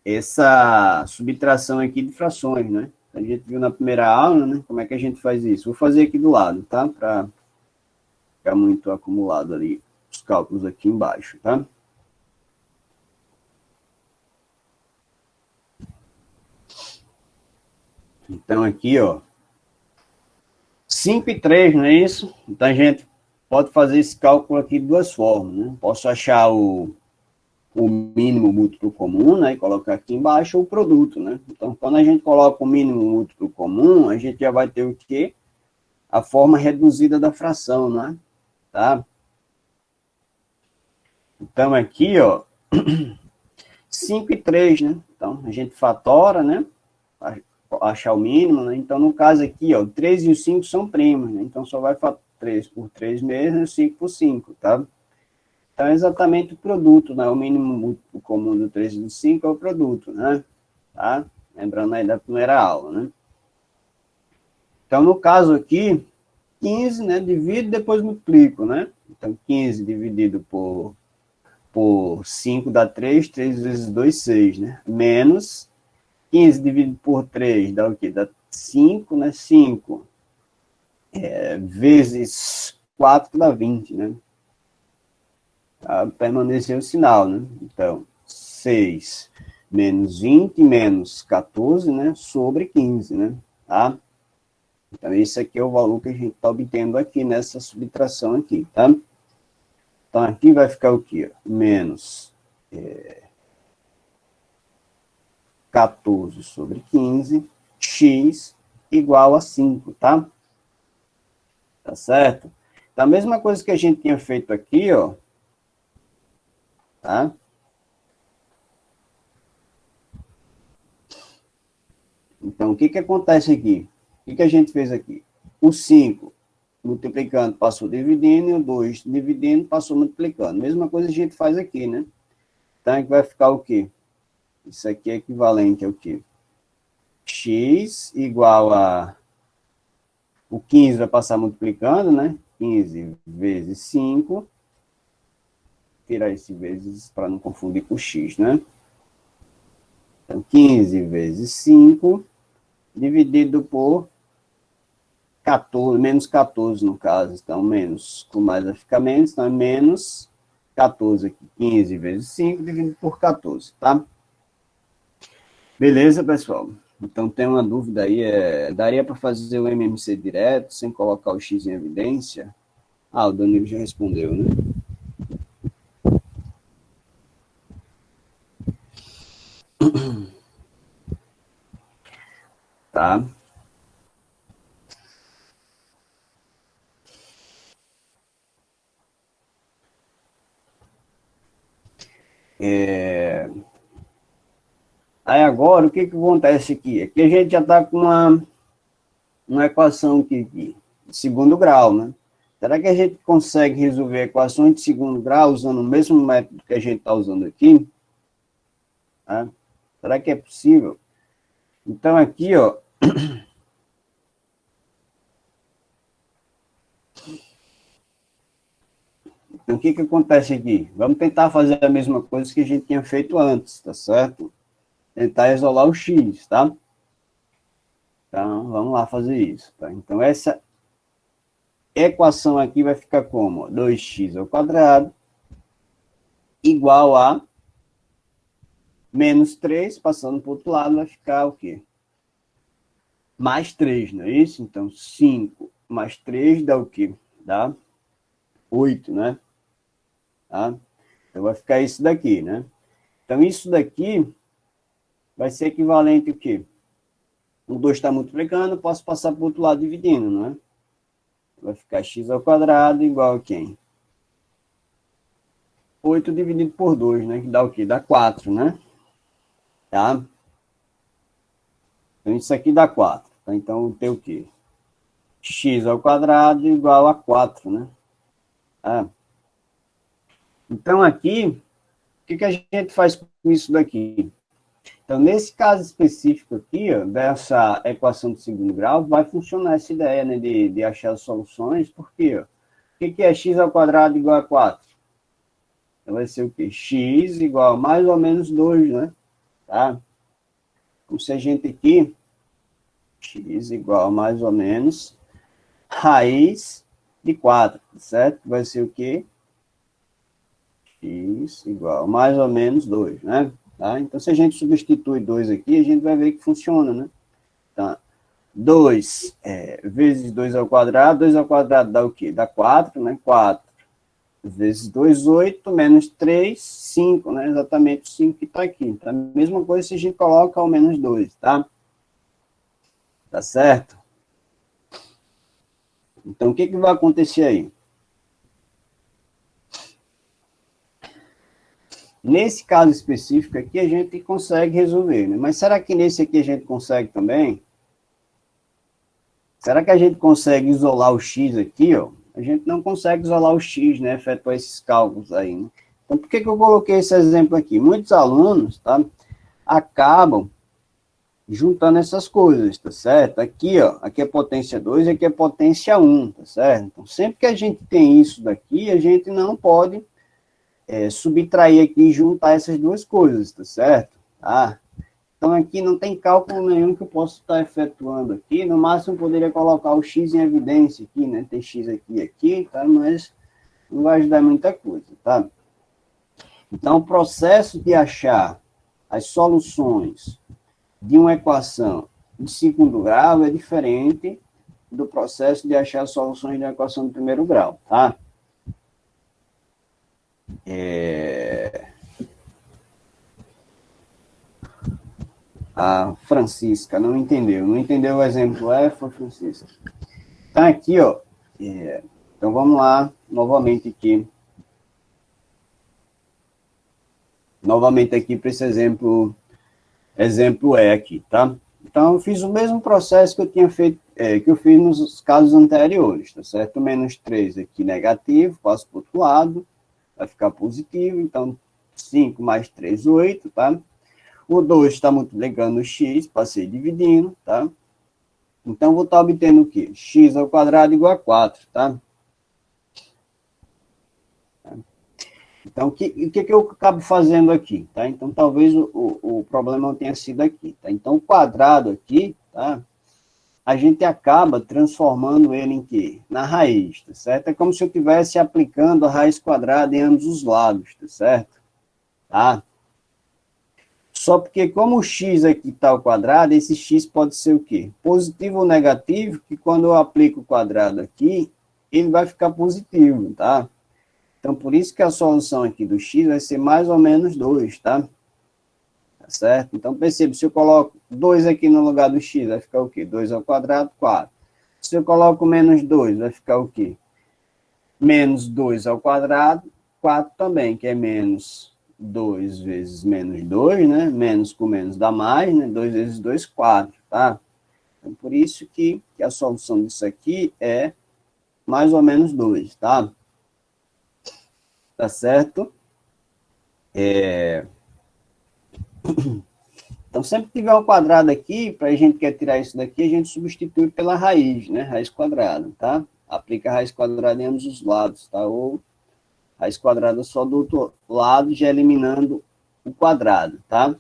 essa subtração aqui de frações, né? A gente viu na primeira aula, né? Como é que a gente faz isso? Vou fazer aqui do lado, tá? Para ficar muito acumulado ali os cálculos aqui embaixo, tá? Então, aqui, ó, 5 e 3, não é isso? Então, a gente pode fazer esse cálculo aqui de duas formas, né? Posso achar o mínimo múltiplo comum, né, e colocar aqui embaixo o produto, né? Então, quando a gente coloca o mínimo múltiplo comum, a gente já vai ter o quê? A forma reduzida da fração, né? Tá? Então, aqui, ó, 5 e 3, né? Então, a gente fatora, né? Achar o mínimo, né? Então, no caso aqui, ó, o 3 e o 5 são primos, né? Então, só vai 3 por 3 mesmo e 5 por 5, tá? Então, é exatamente o produto, né? O mínimo múltiplo comum do 3 e do 5 é o produto, né? Tá? Lembrando aí da primeira aula, né? Então, no caso aqui, 15, né? Divido e depois multiplico, né? Então, 15 dividido por 5 dá 3, 3 vezes 2, 6, né? Menos 15 dividido por 3 dá o quê? Dá 5, né? 5 vezes 4 dá 20, né? Permaneceu o sinal, né? Então, 6 menos 20 menos 14, né? Sobre 15, né? Tá? Então, esse aqui é o valor que a gente está obtendo aqui nessa subtração aqui, tá? Então, aqui vai ficar o quê? Menos 14 sobre 15, x igual a 5, tá? Tá certo? Então, a mesma coisa que a gente tinha feito aqui, ó, tá? Então, o que que acontece aqui? O que que a gente fez aqui? O 5 multiplicando passou dividindo, e o 2 dividindo passou multiplicando. Mesma coisa a gente faz aqui, né? Então, aqui vai ficar o quê? Isso aqui é equivalente ao quê? X igual a... O 15 vai passar multiplicando, né? 15 vezes 5. Tirar esse vezes para não confundir com x, né? Então, 15 vezes 5 dividido por 14, menos 14 no caso. Então, menos, com mais vai ficar menos, então é menos 14 aqui. 15 vezes 5 dividido por 14, tá? Beleza, pessoal? Então, tem uma dúvida aí, daria para fazer o MMC direto, sem colocar o X em evidência? Ah, o Danilo já respondeu, né? Tá? Aí agora, o que acontece aqui? Aqui a gente já está com uma equação aqui de segundo grau, né? Será que a gente consegue resolver equações de segundo grau usando o mesmo método que a gente está usando aqui? Tá? Será que é possível? Então, aqui, ó, então, o que acontece aqui? Vamos tentar fazer a mesma coisa que a gente tinha feito antes, tá certo? Tentar isolar o x, tá? Então, vamos lá fazer isso, tá? Então, essa equação aqui vai ficar como? 2x ao quadrado igual a menos 3, passando para o outro lado, vai ficar o quê? Mais 3, não é isso? Então, 5 mais 3 dá o quê? Dá 8, né? Tá? Então, vai ficar isso daqui, né? Então, isso daqui vai ser equivalente ao quê? O 2 está multiplicando, posso passar para o outro lado dividindo, não é? Vai ficar x ao quadrado igual a quem? 8 dividido por 2, né? Que dá o quê? Dá 4, né? Tá? Então, isso aqui dá 4. Tá? Então, tem o quê? X ao quadrado igual a 4, né? Tá? Então, aqui, o que a gente faz com isso daqui? Então, nesse caso específico aqui, ó, dessa equação de segundo grau, vai funcionar essa ideia, né, de achar as soluções, porque, ó, o que é x ao quadrado igual a 4? Então, vai ser o quê? X igual a mais ou menos 2, né? Tá? Como se a gente aqui, x igual a mais ou menos raiz de 4, certo? Vai ser o quê? X igual a mais ou menos 2, né? Tá? Então, se a gente substitui 2 aqui, a gente vai ver que funciona, né? Tá? 2 vezes 2 ao quadrado, 2 ao quadrado dá o quê? Dá 4, né? 4 vezes 2, 8, menos 3, 5, né? Exatamente o 5 que está aqui. Então, a mesma coisa se a gente coloca ao menos 2, tá? Tá certo? Então, o que vai acontecer aí? Nesse caso específico aqui, a gente consegue resolver, né? Mas será que nesse aqui a gente consegue também? Será que a gente consegue isolar o x aqui, ó? A gente não consegue isolar o x, né? Efetuar esses cálculos aí, né? Então, por que eu coloquei esse exemplo aqui? Muitos alunos, tá? Acabam juntando essas coisas, tá certo? Aqui, ó, aqui é potência 2, aqui é potência 1, tá certo? Então, sempre que a gente tem isso daqui, a gente não pode subtrair aqui e juntar essas duas coisas, tá certo? Tá? Então, aqui não tem cálculo nenhum que eu possa estar efetuando aqui. No máximo, eu poderia colocar o x em evidência aqui, né? Tem x aqui e aqui, tá? Mas não vai ajudar muita coisa, tá? Então, o processo de achar as soluções de uma equação de segundo grau é diferente do processo de achar as soluções de uma equação de primeiro grau, tá? A Francisca não entendeu. Não entendeu o exemplo F, a Francisca. Tá aqui, ó. Então, vamos lá, novamente aqui. Novamente aqui para esse exemplo E aqui, tá? Então, eu fiz o mesmo processo que eu tinha feito, que eu fiz nos casos anteriores, tá certo? Menos 3 aqui negativo, passo para o outro lado, vai ficar positivo, então 5 mais 3, 8, tá? O 2 está multiplicando o x, passei dividindo, tá? Então, vou estar obtendo o quê? X ao quadrado igual a 4, tá? Então, o que eu acabo fazendo aqui, tá? Então, talvez o problema não tenha sido aqui, tá? Então, o quadrado aqui, tá? A gente acaba transformando ele em quê? Na raiz, tá certo? É como se eu estivesse aplicando a raiz quadrada em ambos os lados, tá certo? Tá? Só porque como o x aqui está ao quadrado, esse x pode ser o quê? Positivo ou negativo, que quando eu aplico o quadrado aqui, ele vai ficar positivo, tá? Então, por isso que a solução aqui do x vai ser mais ou menos 2, tá? Tá certo? Então, perceba, se eu coloco 2 aqui no lugar do x, vai ficar o quê? 2 ao quadrado, 4. Se eu coloco menos 2, vai ficar o quê? Menos 2 ao quadrado, 4 também, que é menos 2 vezes menos 2, né? Menos com menos dá mais, né? 2 vezes 2, 4, tá? Então, por isso que a solução disso aqui é mais ou menos 2, tá? Tá certo? Então, sempre que tiver um quadrado aqui, para a gente quer tirar isso daqui, a gente substitui pela raiz, né? Raiz quadrada, tá? Aplica a raiz quadrada em ambos os lados, tá? Ou raiz quadrada só do outro lado, já eliminando o quadrado, tá?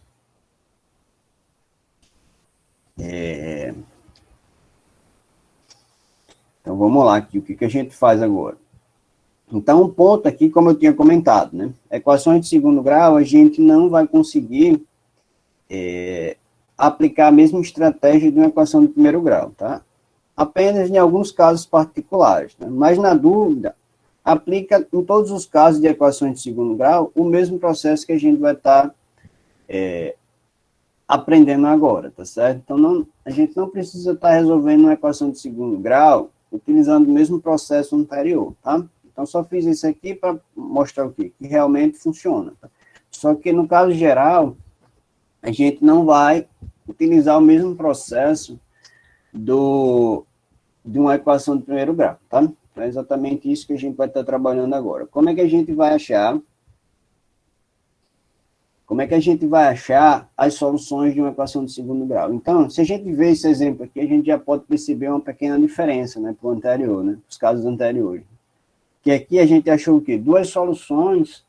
Então, vamos lá aqui, o que a gente faz agora? Então, um ponto aqui, como eu tinha comentado, né? Equações de segundo grau, a gente não vai conseguir aplicar a mesma estratégia de uma equação de primeiro grau, tá? Apenas em alguns casos particulares, né? Mas, na dúvida, aplica em todos os casos de equações de segundo grau o mesmo processo que a gente vai estar aprendendo agora, tá certo? Então, a gente não precisa estar resolvendo uma equação de segundo grau utilizando o mesmo processo anterior, tá? Então, só fiz isso aqui para mostrar o quê? Que realmente funciona. Tá? Só que, no caso geral, a gente não vai utilizar o mesmo processo de uma equação de primeiro grau, tá? Então, é exatamente isso que a gente vai estar trabalhando agora. Como é que a gente vai achar as soluções de uma equação de segundo grau? Então, se a gente vê esse exemplo aqui, a gente já pode perceber uma pequena diferença, né, para o anterior, né, os casos anteriores. Que aqui a gente achou o quê? Duas soluções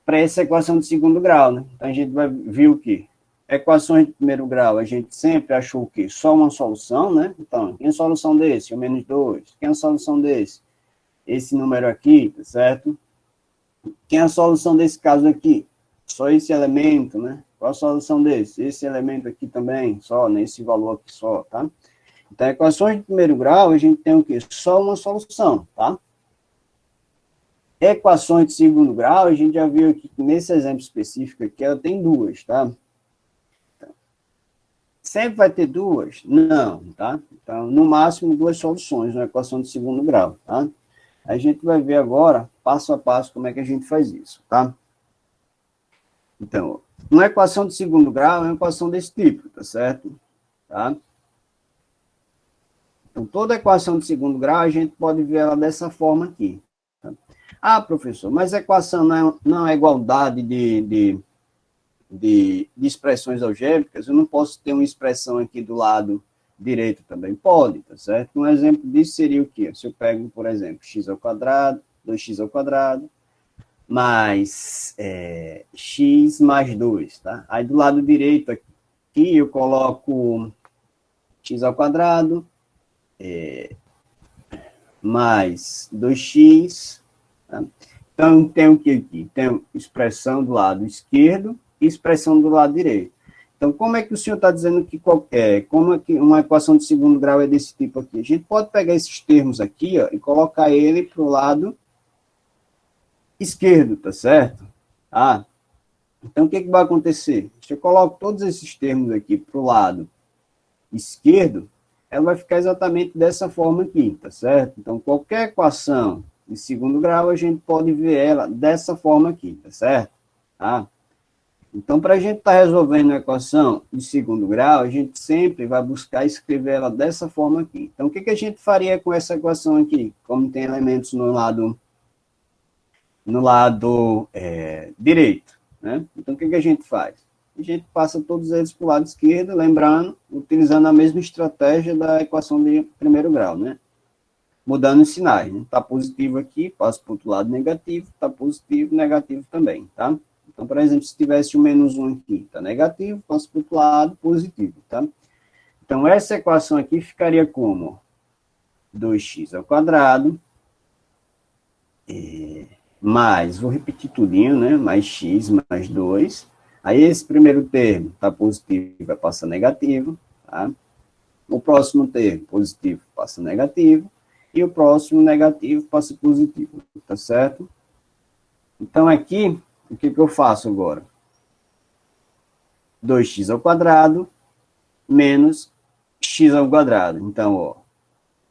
para essa equação de segundo grau, né? Então, a gente vai ver o quê? Equações de primeiro grau, a gente sempre achou o quê? Só uma solução, né? Então, quem é a solução desse? O menos 2. Quem é a solução desse? Esse número aqui, tá certo? Quem é a solução desse caso aqui? Só esse elemento, né? Qual a solução desse? Esse elemento aqui também, só, nesse valor aqui só, tá? Então, equações de primeiro grau, a gente tem o quê? Só uma solução, tá? Equações de segundo grau, a gente já viu aqui que nesse exemplo específico aqui, ela tem duas, tá? Sempre vai ter duas? Não, tá? Então, no máximo, duas soluções na equação de segundo grau, tá? A gente vai ver agora, passo a passo, como é que a gente faz isso, tá? Então, uma equação de segundo grau é uma equação desse tipo, tá certo? Tá? Então, toda equação de segundo grau, a gente pode ver ela dessa forma aqui. Tá? Ah, professor, mas a equação não é igualdade de expressões algébricas, eu não posso ter uma expressão aqui do lado direito também? Pode, tá certo? Um exemplo disso seria o quê? Se eu pego, por exemplo, x ao quadrado, 2x ao quadrado, mais x mais 2, tá? Aí do lado direito aqui eu coloco x ao quadrado, mais 2x, tá? Então, tem o que aqui? Tem expressão do lado esquerdo e expressão do lado direito. Então, como é que o senhor está dizendo que como é que uma equação de segundo grau é desse tipo aqui? A gente pode pegar esses termos aqui, ó, e colocar ele para o lado esquerdo, tá certo? Ah, então, o que vai acontecer? Se eu coloco todos esses termos aqui para o lado esquerdo, ela vai ficar exatamente dessa forma aqui, tá certo? Então, qualquer equação de segundo grau, a gente pode ver ela dessa forma aqui, tá certo? Tá? Então, para a gente estar resolvendo a equação de segundo grau, a gente sempre vai buscar escrever ela dessa forma aqui. Então, o que a gente faria com essa equação aqui? Como tem elementos no lado direito, né? Então, o que a gente faz? A gente passa todos eles para o lado esquerdo, lembrando, utilizando a mesma estratégia da equação de primeiro grau, né? Mudando os sinais, né? Está positivo aqui, passa para o outro lado negativo, está positivo, negativo também, tá? Então, por exemplo, se tivesse o menos 1 aqui, está negativo, passa para o outro lado, positivo, tá? Então, essa equação aqui ficaria como 2x ao quadrado, mais, vou repetir tudinho, né? Mais x mais 2. Aí esse primeiro termo está positivo, vai passar negativo, tá? O próximo termo, positivo, passa negativo. E o próximo, negativo, passa positivo, tá certo? Então, aqui, o que eu faço agora? 2x ao quadrado menos x ao quadrado. Então, ó,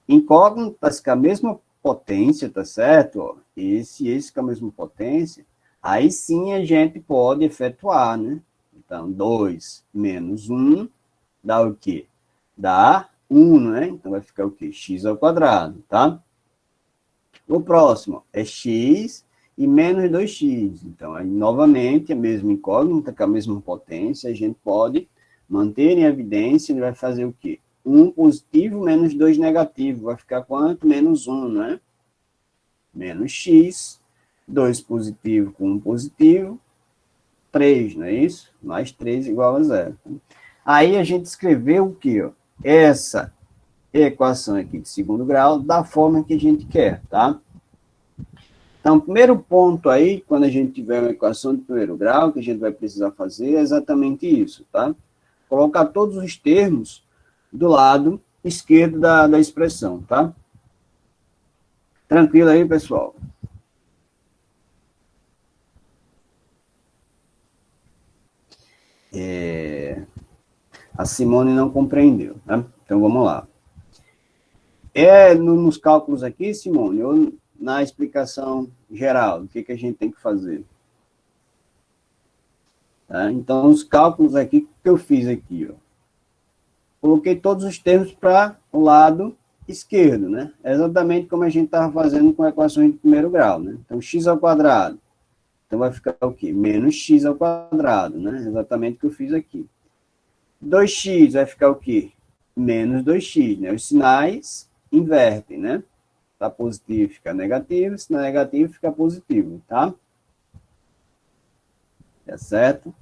incógnitas com a mesma potência, tá certo? Ó, esse com a mesma potência, Aí sim a gente pode efetuar, né? Então, 2 menos 1 dá o quê? Dá 1, né? Então vai ficar o quê? X ao quadrado, tá? O próximo é x e menos 2x. Então, aí, novamente, a mesma incógnita, com a mesma potência, a gente pode manter em evidência, ele vai fazer o quê? 1 positivo menos 2 negativo. Vai ficar quanto? Menos 1, né? Menos x, 2 positivo com 1 positivo, 3, não é isso? Mais 3 igual a zero. Aí a gente escreveu o quê? Ó? Essa equação aqui de segundo grau da forma que a gente quer, tá? Então, o primeiro ponto aí, quando a gente tiver uma equação de primeiro grau, que a gente vai precisar fazer é exatamente isso, tá? Colocar todos os termos do lado esquerdo da expressão, tá? Tranquilo aí, pessoal? A Simone não compreendeu, tá? Então, vamos lá. Nos cálculos aqui, Simone, ou na explicação geral, o que a gente tem que fazer? Tá? Então, os cálculos aqui, o que eu fiz aqui, ó? Coloquei todos os termos para o lado esquerdo, né? É exatamente como a gente estava fazendo com equações de primeiro grau, né? Então, x ao quadrado. Então, vai ficar o quê? Menos x ao quadrado, né? Exatamente o que eu fiz aqui. 2x vai ficar o quê? Menos 2x, né? Os sinais invertem, né? Tá positivo, fica negativo. Se não é negativo, fica positivo, tá? Tá certo?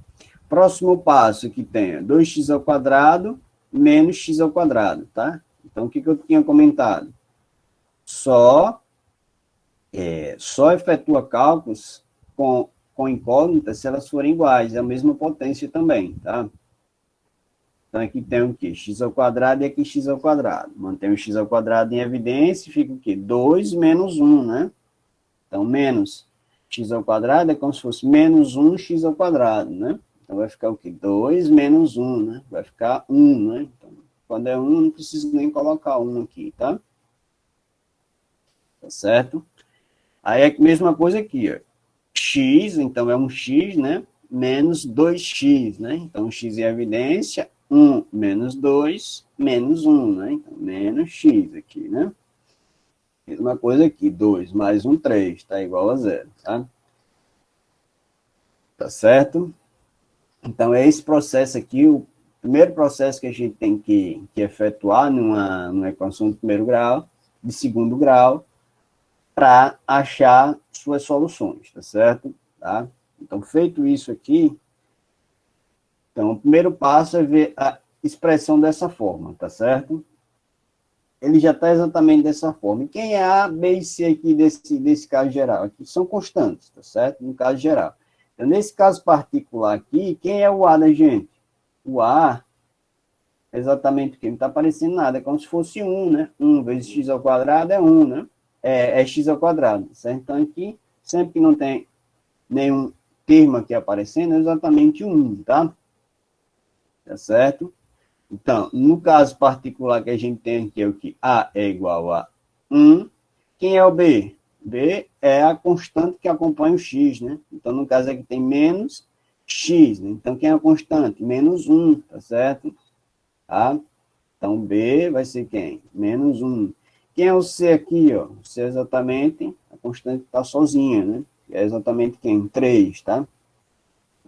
Próximo passo que tem 2x ao quadrado menos x ao quadrado, tá? Então, o que eu tinha comentado? Só efetua cálculos com incógnitas se elas forem iguais, é a mesma potência também, tá? Então, aqui tem o quê? X ao quadrado e aqui x ao quadrado. Mantém o x ao quadrado em evidência, fica o quê? 2 menos 1, né? Então, menos x ao quadrado é como se fosse menos 1 x ao quadrado, né? Então, vai ficar o quê? 2 menos 1, né? Vai ficar 1, né? Então, quando é 1, não preciso nem colocar 1 aqui, tá? Tá certo? Aí é a mesma coisa aqui, ó. X, então é um x, né? Menos 2x, né? Então, x em evidência, 1 menos 2, menos 1, né? Então, menos x aqui, né? Mesma coisa aqui, 2 mais 1, 3, tá igual a zero, tá? Tá certo? Então, é esse processo aqui, o primeiro processo que a gente tem que efetuar numa equação de primeiro grau, de segundo grau, para achar suas soluções, tá certo? Tá? Então, feito isso aqui, então, o primeiro passo é ver a expressão dessa forma, tá certo? Ele já está exatamente dessa forma. E quem é A, B e C aqui desse caso geral? Aqui são constantes, tá certo? No caso geral. Então, nesse caso particular aqui, quem é o A da gente? O A é exatamente o que? Não está aparecendo nada, é como se fosse 1, né? 1 vezes x ao quadrado é 1, né? É x ao quadrado, certo? Então, aqui, sempre que não tem nenhum termo aqui aparecendo, é exatamente 1, tá? Tá certo? Então, no caso particular que a gente tem aqui, é o que A é igual a 1. Quem é o B? B é a constante que acompanha o x, né? Então, no caso aqui tem menos x, né? Então, quem é a constante? Menos 1, tá certo? Tá? Então, B vai ser quem? Menos 1. Quem é o C aqui, ó? O C é exatamente a constante que está sozinha, né? É exatamente quem? 3, tá?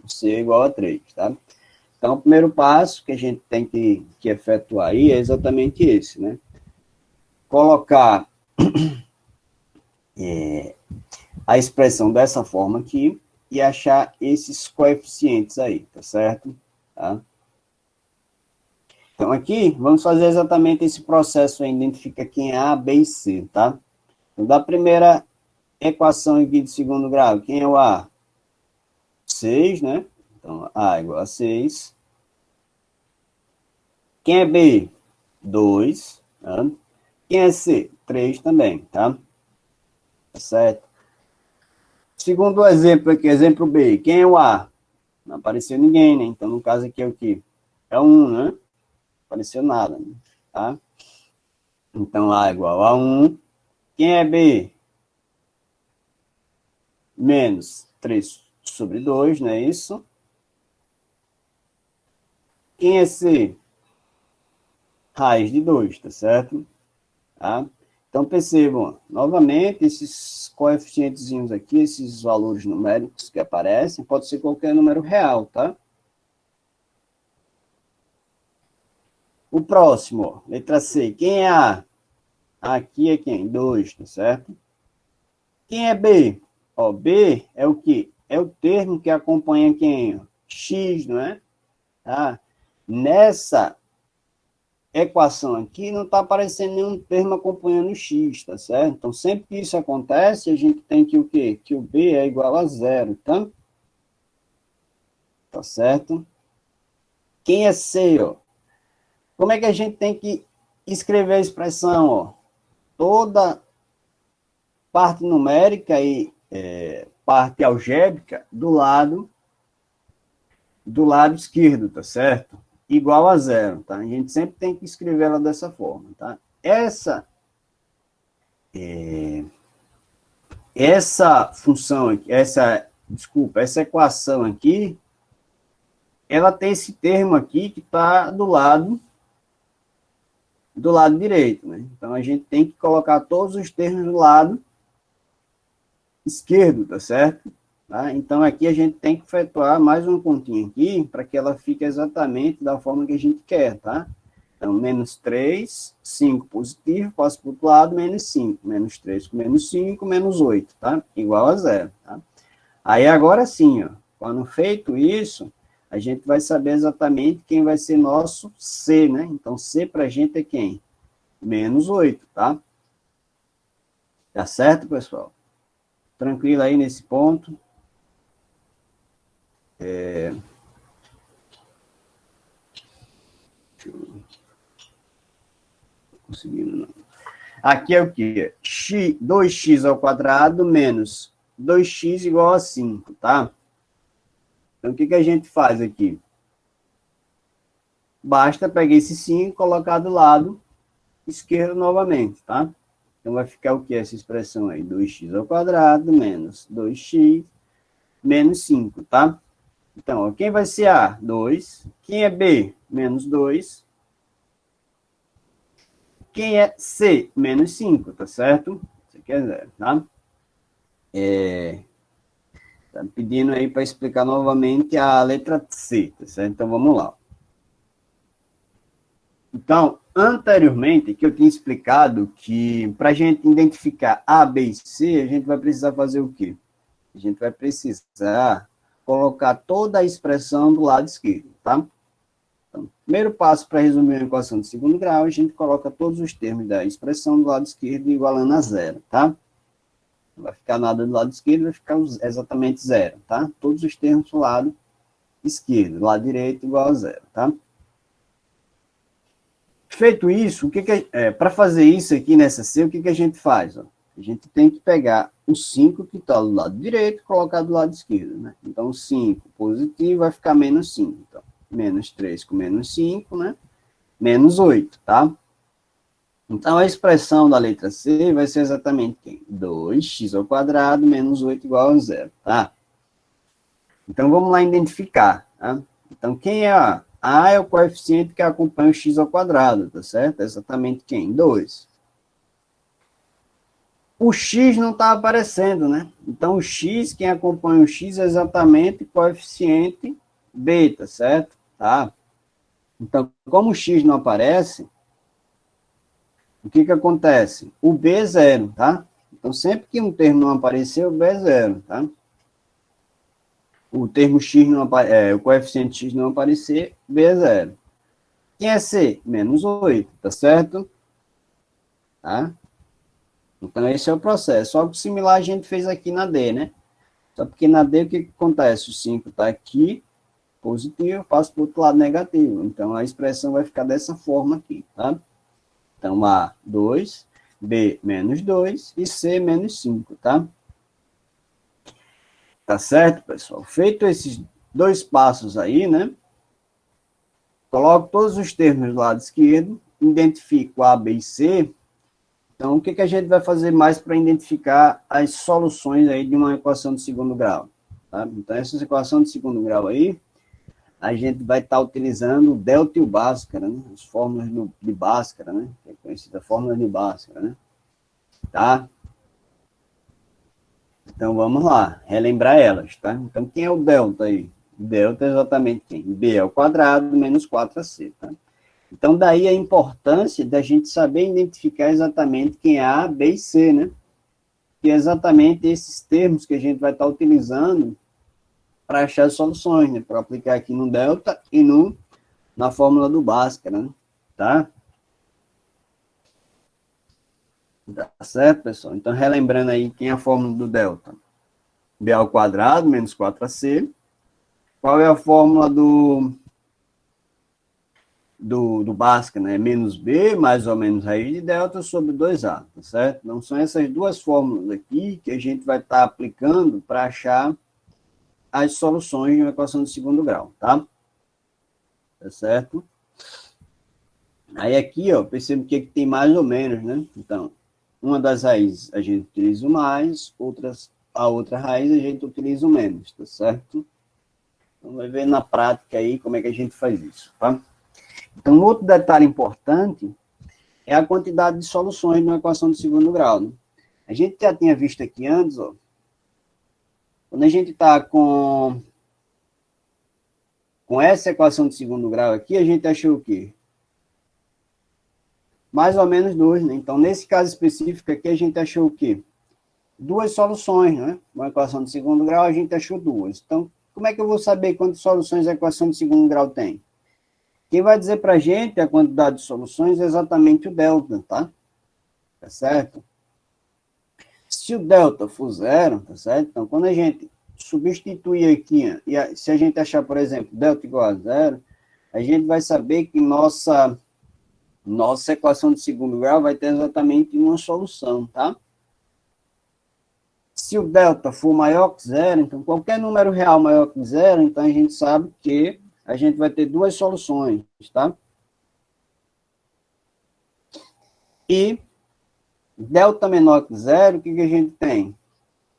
O C é igual a 3, tá? Então, o primeiro passo que a gente tem que efetuar aí é exatamente esse, né? Colocar a expressão dessa forma aqui e achar esses coeficientes aí, tá certo? Tá? Então, aqui, vamos fazer exatamente esse processo aí, identifica quem é A, B e C, tá? Então, da primeira equação aqui de segundo grau, quem é o A? 6, né? Então, A igual a 6. Quem é B? 2. Tá? Quem é C? 3 também, tá? Tá certo? Segundo exemplo aqui, exemplo B, quem é o A? Não apareceu ninguém, né? Então, no caso aqui é o quê? É 1, né? Não apareceu nada, né? Tá? Então, A igual a 1. Quem é B? Menos 3 sobre 2, não é isso? Quem é C? Raiz de 2, tá certo? Tá? Então, percebam, novamente, esses coeficientezinhos aqui, esses valores numéricos que aparecem, pode ser qualquer número real, tá? O próximo, ó, letra C, quem é A? Aqui é quem? 2, tá certo? Quem é B? Ó, B é o quê? É o termo que acompanha quem? X, não é? Tá? Nessa equação aqui não está aparecendo nenhum termo acompanhando x, tá certo? Então, sempre que isso acontece, a gente tem que o quê? Que o b é igual a zero, tá? Tá certo? Quem é c, ó? Como é que a gente tem que escrever a expressão, ó? Toda parte numérica e parte algébrica do lado esquerdo, tá certo? Igual a zero, tá? A gente sempre tem que escrever ela dessa forma, tá? Essa função aqui, essa equação aqui, ela tem esse termo aqui que está do lado direito, né? Então, a gente tem que colocar todos os termos do lado esquerdo, tá certo? Tá? Então, aqui a gente tem que efetuar mais uma continha aqui, para que ela fique exatamente da forma que a gente quer, tá? Então, menos 3, 5 positivo, passo para o outro lado, menos 5. Menos 3 com menos 5, menos 8, tá? Igual a zero, tá? Aí, agora sim, ó, quando feito isso, a gente vai saber exatamente quem vai ser nosso C, né? Então, C para a gente é quem? Menos 8, tá? Tá certo, pessoal? Tranquilo aí nesse ponto? Conseguindo, não. Aqui é o quê? 2x ao quadrado menos 2x igual a 5, tá? Então, o que a gente faz aqui? Basta pegar esse 5 e colocar do lado esquerdo novamente, tá? Então, vai ficar o que essa expressão aí? 2x ao quadrado menos 2x menos 5, tá? Então, ó, quem vai ser A? 2. Quem é B? Menos 2. Quem é C? Menos 5, tá certo? Isso aqui é zero, tá? Tá pedindo aí para explicar novamente a letra C, tá certo? Então, vamos lá. Então, anteriormente, que eu tinha explicado que para a gente identificar A, B e C, a gente vai precisar fazer o quê? A gente vai precisar colocar toda a expressão do lado esquerdo, tá? Então, primeiro passo para resumir uma equação de segundo grau, a gente coloca todos os termos da expressão do lado esquerdo igualando a zero, tá? Não vai ficar nada do lado esquerdo, vai ficar exatamente zero, tá? Todos os termos do lado esquerdo, do lado direito igual a zero, tá? Feito isso, para fazer isso aqui nessa C, o que a gente faz? Ó? A gente tem que pegar o 5 que está do lado direito e colocar do lado esquerdo, né? Então, 5 positivo vai ficar menos 5. Então, menos 3 com menos 5, né? Menos 8, tá? Então, a expressão da letra C vai ser exatamente quem? 2x ao quadrado menos 8 igual a zero, tá? Então, vamos lá identificar, tá? Então, quem é A? A é o coeficiente que acompanha o x ao quadrado, tá certo? É exatamente quem? 2. O x não está aparecendo, né? Então, o x, quem acompanha o x é exatamente o coeficiente b, tá certo? Tá? Então, como o x não aparece, o que acontece? O b é zero, tá? Então, sempre que um termo não aparecer, o b é zero, tá? O termo x não o coeficiente x não aparecer, b é zero. Quem é c? Menos 8, tá certo? Tá? Então, esse é o processo. Algo similar a gente fez aqui na D, né? Só porque na D, o que acontece? O 5 está aqui, positivo, passo para o outro lado negativo. Então, a expressão vai ficar dessa forma aqui, tá? Então, A, 2, B, menos 2 e C, menos 5, tá? Tá certo, pessoal? Feito esses dois passos aí, né? Coloco todos os termos do lado esquerdo, identifico A, B e C. Então, o que a gente vai fazer mais para identificar as soluções aí de uma equação de segundo grau? Tá? Então, essa equação de segundo grau aí, a gente vai estar utilizando o delta e o Bhaskara, né? As fórmulas de Bhaskara, né? Que é conhecida a fórmula de Bhaskara, né? Tá? Então, vamos lá, relembrar elas, tá? Então, quem é o delta aí? Delta é exatamente quem? B ao quadrado menos 4ac, tá? Então, daí a importância da gente saber identificar exatamente quem é A, B e C, né? Que é exatamente esses termos que a gente vai estar utilizando para achar as soluções, né? Para aplicar aqui no delta e na fórmula do Bhaskara, né? Tá? Tá certo, pessoal? Então, relembrando aí quem é a fórmula do delta. B ao quadrado menos 4ac. Qual é a fórmula do Bhaskara, né? Menos B mais ou menos raiz de delta sobre 2A, tá certo? Então, são essas duas fórmulas aqui que a gente vai estar aplicando para achar as soluções de uma equação de segundo grau, tá? Tá certo? Aí aqui, ó, percebo que tem mais ou menos, né? Então, uma das raízes a gente utiliza o mais, a outra raiz a gente utiliza o menos, tá certo? Então, vai ver na prática aí como é que a gente faz isso, tá? Então, outro detalhe importante é a quantidade de soluções de uma equação de segundo grau, né? A gente já tinha visto aqui antes, ó, quando a gente está com essa equação de segundo grau aqui, a gente achou o quê? Mais ou menos dois, né? Então, nesse caso específico aqui, a gente achou o quê? Duas soluções, né? Uma equação de segundo grau, a gente achou duas. Então, como é que eu vou saber quantas soluções a equação de segundo grau tem? Quem vai dizer para a gente a quantidade de soluções é exatamente o delta, tá? Tá certo? Se o delta for zero, tá certo? Então, quando a gente substituir aqui, se a gente achar, por exemplo, delta igual a zero, a gente vai saber que nossa equação de segundo grau vai ter exatamente uma solução, tá? Se o delta for maior que zero, então qualquer número real maior que zero, então a gente sabe que a gente vai ter duas soluções, tá? E delta menor que zero, o que a gente tem?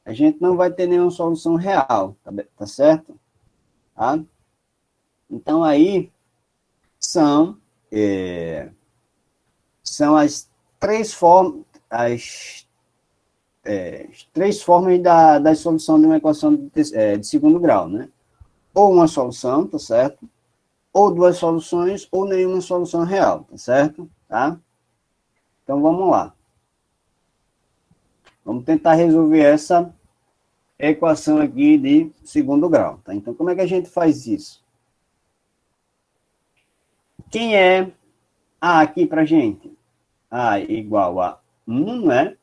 A gente não vai ter nenhuma solução real, tá certo? Tá? Então aí são, são as três formas, as três formas da solução de uma equação de segundo grau, né? Ou uma solução, tá certo? Ou duas soluções, ou nenhuma solução real, tá certo? Tá? Então, vamos lá. Vamos tentar resolver essa equação aqui de segundo grau, tá? Então, como é que a gente faz isso? Quem é A aqui pra gente? A igual a 1, né?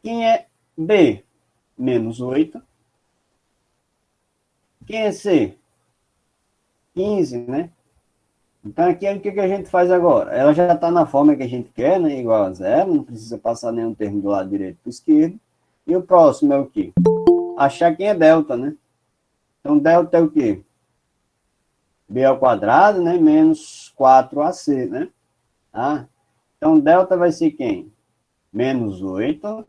Quem é B? Menos 8. Quem é C? 15, né? Então, aqui o que a gente faz agora? Ela já está na forma que a gente quer, né? Igual a zero, não precisa passar nenhum termo do lado direito para o esquerdo. E o próximo é o quê? Achar quem é delta, né? Então, delta é o quê? B ao quadrado, né? Menos 4ac, né? Tá? Então, delta vai ser quem? Menos 8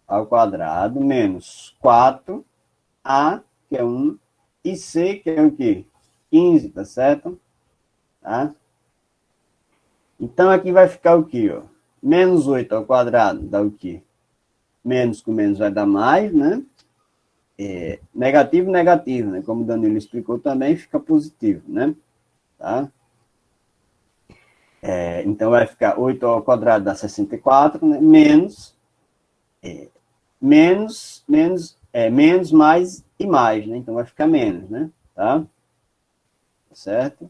ao quadrado, menos 4a, que é 1, e c, que é o quê? 15, tá certo? Tá? Então, aqui vai ficar o quê? Ó? Menos 8 ao quadrado dá o quê? Menos com menos vai dar mais, né? Negativo, negativo, né? Como o Danilo explicou também, fica positivo, né? Tá? Então, vai ficar 8 ao quadrado dá 64, né? Menos, mais e mais, né? Então, vai ficar menos, né? Tá? Certo?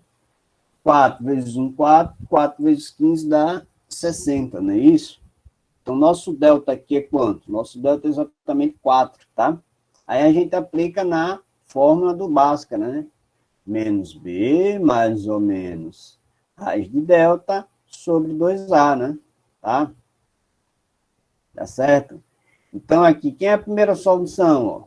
4 vezes 1, 4. 4 vezes 15 dá 60, não é isso? Então, nosso delta aqui é quanto? Nosso delta é exatamente 4, tá? Aí a gente aplica na fórmula do Bhaskara, né? Menos B, mais ou menos raiz de delta sobre 2A, né? Tá? Tá certo? Então, aqui, quem é a primeira solução? Ó?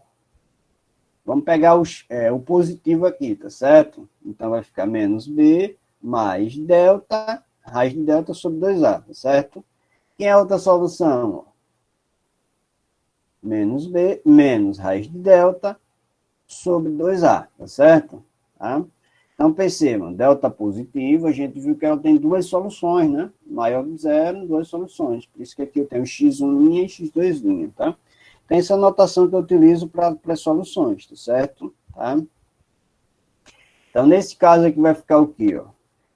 Vamos pegar o positivo aqui, tá certo? Então, vai ficar menos B mais delta, raiz de delta sobre 2A, tá certo? Quem é a outra solução? Menos B, menos raiz de delta, sobre 2A, tá certo? Tá? Então, percebam, delta positivo, a gente viu que ela tem duas soluções, né? Maior que zero, duas soluções. Por isso que aqui eu tenho x1' e x2', tá? Então, essa é a notação que eu utilizo para as soluções, tá certo? Tá? Então, nesse caso aqui vai ficar o quê? Ó?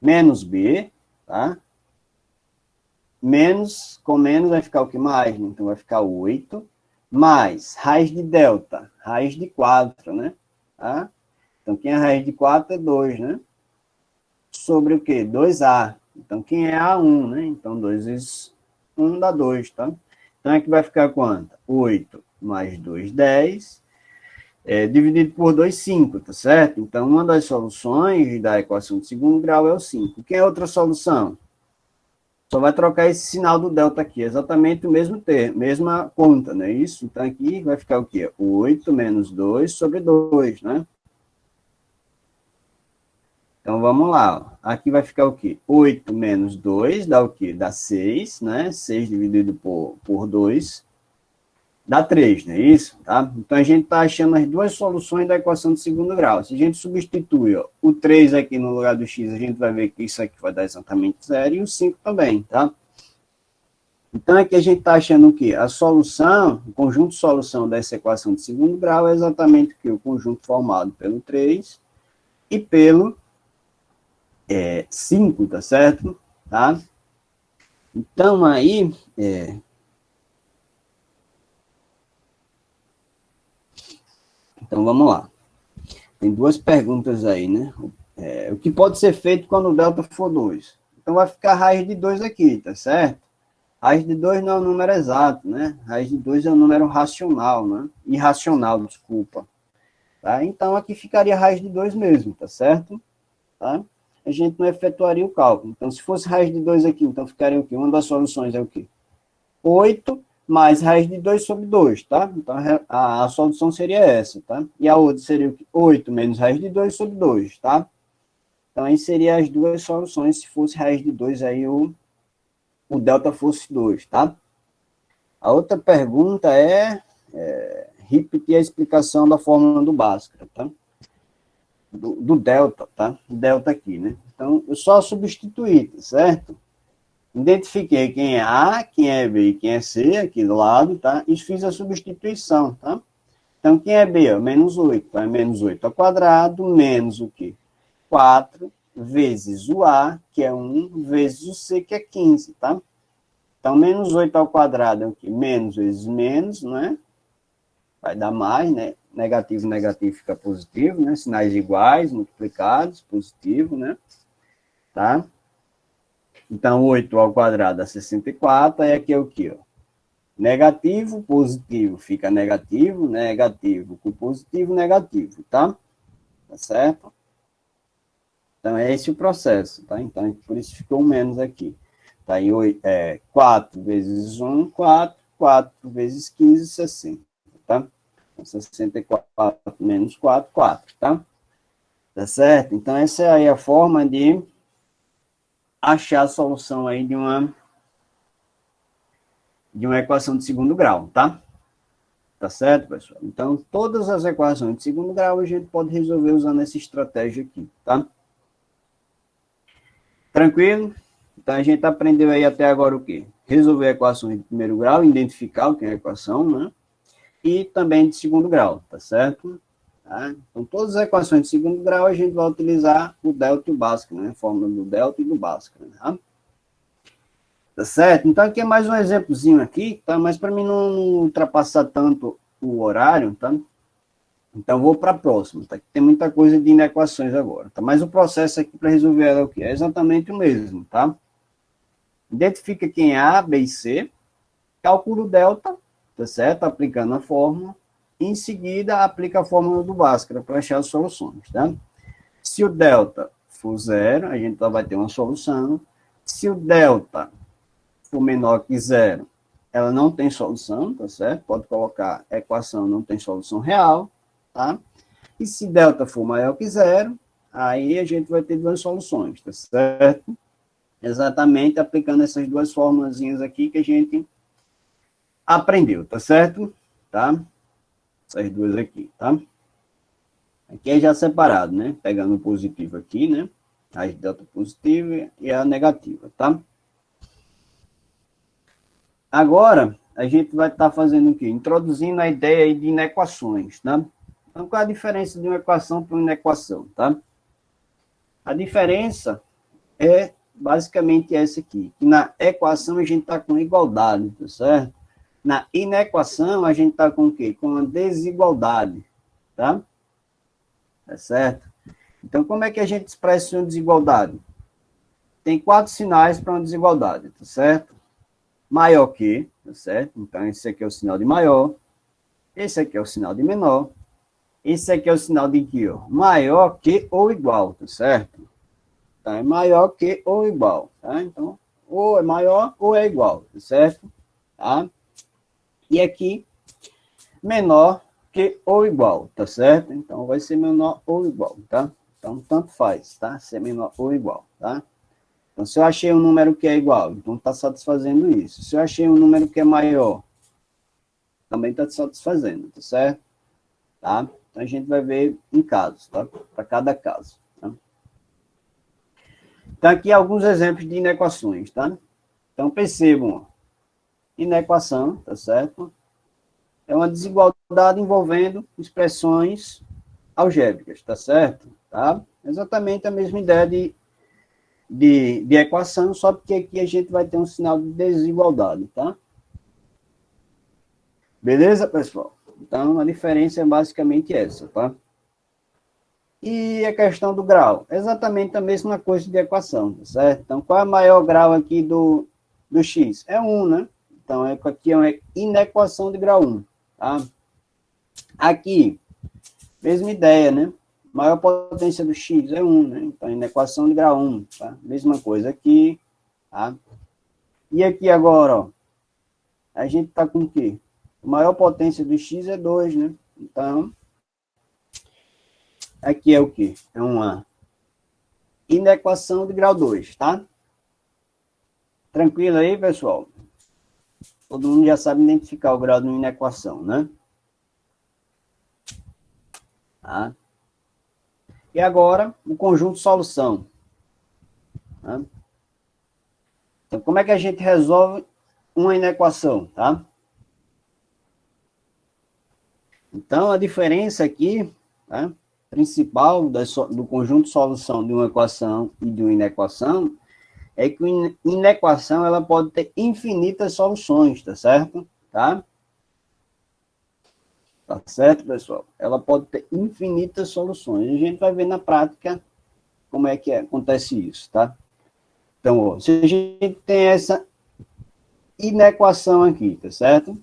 Menos b, tá? Menos, com menos vai ficar o que mais? Né? Então, vai ficar 8, mais raiz de delta, raiz de 4, né? Tá? Então, quem é a raiz de 4 é 2, né? Sobre o quê? 2A. Então, quem é A1, né? Então, 2 vezes 1 dá 2, tá? Então, aqui vai ficar quanto? 8 mais 2, 10. Dividido por 2, 5, tá certo? Então, uma das soluções da equação de segundo grau é o 5. Quem é a outra solução? Só vai trocar esse sinal do delta aqui, exatamente o mesmo termo, mesma conta, não é isso? Então, aqui vai ficar o quê? 8 menos 2 sobre 2, né? Então, vamos lá. Ó. Aqui vai ficar o quê? 8 menos 2 dá o quê? Dá 6, né? 6 dividido por 2 dá 3, não é isso? Tá? Então, a gente está achando as duas soluções da equação de segundo grau. Se a gente substitui ó, o 3 aqui no lugar do x, a gente vai ver que isso aqui vai dar exatamente 0 e o 5 também, tá? Então, aqui a gente está achando o quê? A solução, o conjunto de solução dessa equação de segundo grau é exatamente o quê? O conjunto formado pelo 3 e pelo 5, tá certo? Tá? Então, aí, então vamos lá. Tem duas perguntas aí, né? O que pode ser feito quando o delta for 2? Então, vai ficar raiz de 2 aqui, tá certo? Raiz de 2 não é um número exato, né? Raiz de 2 é um número racional, né? Irracional, desculpa. Tá? Então, aqui ficaria raiz de 2 mesmo, tá certo? Tá? A gente não efetuaria o cálculo. Então, se fosse raiz de 2 aqui, então ficaria o quê? Uma das soluções é o quê? 8 mais raiz de 2 sobre 2, tá? Então, a solução seria essa, tá? E a outra seria o quê? 8 menos raiz de 2 sobre 2, tá? Então, aí seria as duas soluções, se fosse raiz de 2, aí o delta fosse 2, tá? A outra pergunta repetir a explicação da fórmula do Bhaskara, tá? Do delta, tá? Delta aqui, né? Então, eu só substituí, tá certo? Identifiquei quem é A, quem é B e quem é C, aqui do lado, tá? E fiz a substituição, tá? Então, quem é B? Ó, menos 8, tá? Menos 8 ao quadrado, menos o quê? 4 vezes o A, que é 1, vezes o C, que é 15, tá? Então, menos 8 ao quadrado é o quê? Menos vezes menos, né? Vai dar mais, né? Negativo, negativo fica positivo, né? Sinais iguais, multiplicados, positivo, né? Tá? Então, 8 ao quadrado dá 64, aí aqui é o quê? Ó? Negativo, positivo fica negativo, negativo com positivo, negativo, tá? Tá certo? Então, é esse o processo, tá? Então, por isso ficou um menos aqui. Tá aí 4 vezes 1, 4, 4 vezes 15, 60, tá? Então, 64 menos 4, 4, tá? Tá certo? Então, essa é aí a forma de achar a solução aí de uma equação de segundo grau, tá? Tá certo, pessoal? Então, todas as equações de segundo grau a gente pode resolver usando essa estratégia aqui, tá? Tranquilo? Então, a gente aprendeu aí até agora o quê? Resolver equações de primeiro grau, identificar o que é a equação, né? E também de segundo grau, tá certo? Tá? Então, todas as equações de segundo grau a gente vai utilizar o delta e o Bhaskara, né? A fórmula do delta e do Bhaskara, tá? Tá certo? Então, aqui é mais um exemplozinho aqui, tá? Mas para mim não ultrapassar tanto o horário, tá? Então, vou para a próxima, tá? Tem muita coisa de inequações agora, tá? Mas o processo aqui para resolver ela é o quê? É exatamente o mesmo, tá? Identifica quem é A, B e C, calcula o delta, tá certo? Aplicando a fórmula. Em seguida, aplica a fórmula do Bhaskara para achar as soluções, tá? Se o delta for zero, a gente vai ter uma solução. Se o delta for menor que zero, ela não tem solução, tá certo? Pode colocar equação não tem solução real, tá? E se delta for maior que zero, aí a gente vai ter duas soluções, tá certo? Exatamente aplicando essas duas formulazinhas aqui que a gente aprendeu, tá certo? Tá? Essas duas aqui, tá? Aqui é já separado, né? Pegando o positivo aqui, né? A delta positiva e a negativa, tá? Agora, a gente vai estar fazendo o quê? Introduzindo a ideia aí de inequações, tá? Então, qual é a diferença de uma equação para uma inequação, tá? A diferença é basicamente essa aqui, que na equação a gente está com igualdade, tá certo? Na inequação a gente está com o quê? Com a desigualdade, tá? Tá certo? Então, como é que a gente expressa uma desigualdade? Tem 4 sinais para uma desigualdade, tá certo? Maior que, tá certo? Então, esse aqui é o sinal de maior, esse aqui é o sinal de menor, esse aqui é o sinal de que, ó, maior que ou igual, tá certo? Então, é maior que ou igual, tá? Então, ou é maior ou é igual, tá certo? Tá? E aqui, menor que ou igual, tá certo? Então, vai ser menor ou igual, tá? Então, tanto faz, tá? Ser menor ou igual, tá? Então, se eu achei um número que é igual, então está satisfazendo isso. Se eu achei um número que é maior, também está satisfazendo, tá certo? Tá? Então, a gente vai ver em casos, tá? Para cada caso. Tá? Então, aqui alguns exemplos de inequações, tá? Então, percebam, ó, inequação, tá certo? É uma desigualdade envolvendo expressões algébricas, tá certo? Tá? Exatamente a mesma ideia de equação, só porque aqui a gente vai ter um sinal de desigualdade, tá? Beleza, pessoal? Então, a diferença é basicamente essa, tá? E a questão do grau? Exatamente a mesma coisa de equação, tá certo? Então, qual é o maior grau aqui do x? É 1, né? Então, aqui é uma inequação de grau 1, tá? Aqui, mesma ideia, né? Maior potência do x é 1, né? Então, inequação de grau 1, tá? Mesma coisa aqui, tá? E aqui agora, ó, a gente tá com o quê? A maior potência do x é 2, né? Então, aqui é o quê? É uma inequação de grau 2, tá? Tranquilo aí, pessoal? Todo mundo já sabe identificar o grau de uma inequação, né? Tá? E agora, o conjunto de solução. Tá? Então, como é que a gente resolve uma inequação, tá? Então, a diferença aqui, tá? Principal do conjunto de solução de uma equação e de uma inequação é que uma inequação ela pode ter infinitas soluções, tá certo? Tá? Tá certo, pessoal? Ela pode ter infinitas soluções. A gente vai ver na prática como é que acontece isso, tá? Então, ó, se a gente tem essa inequação aqui, tá certo?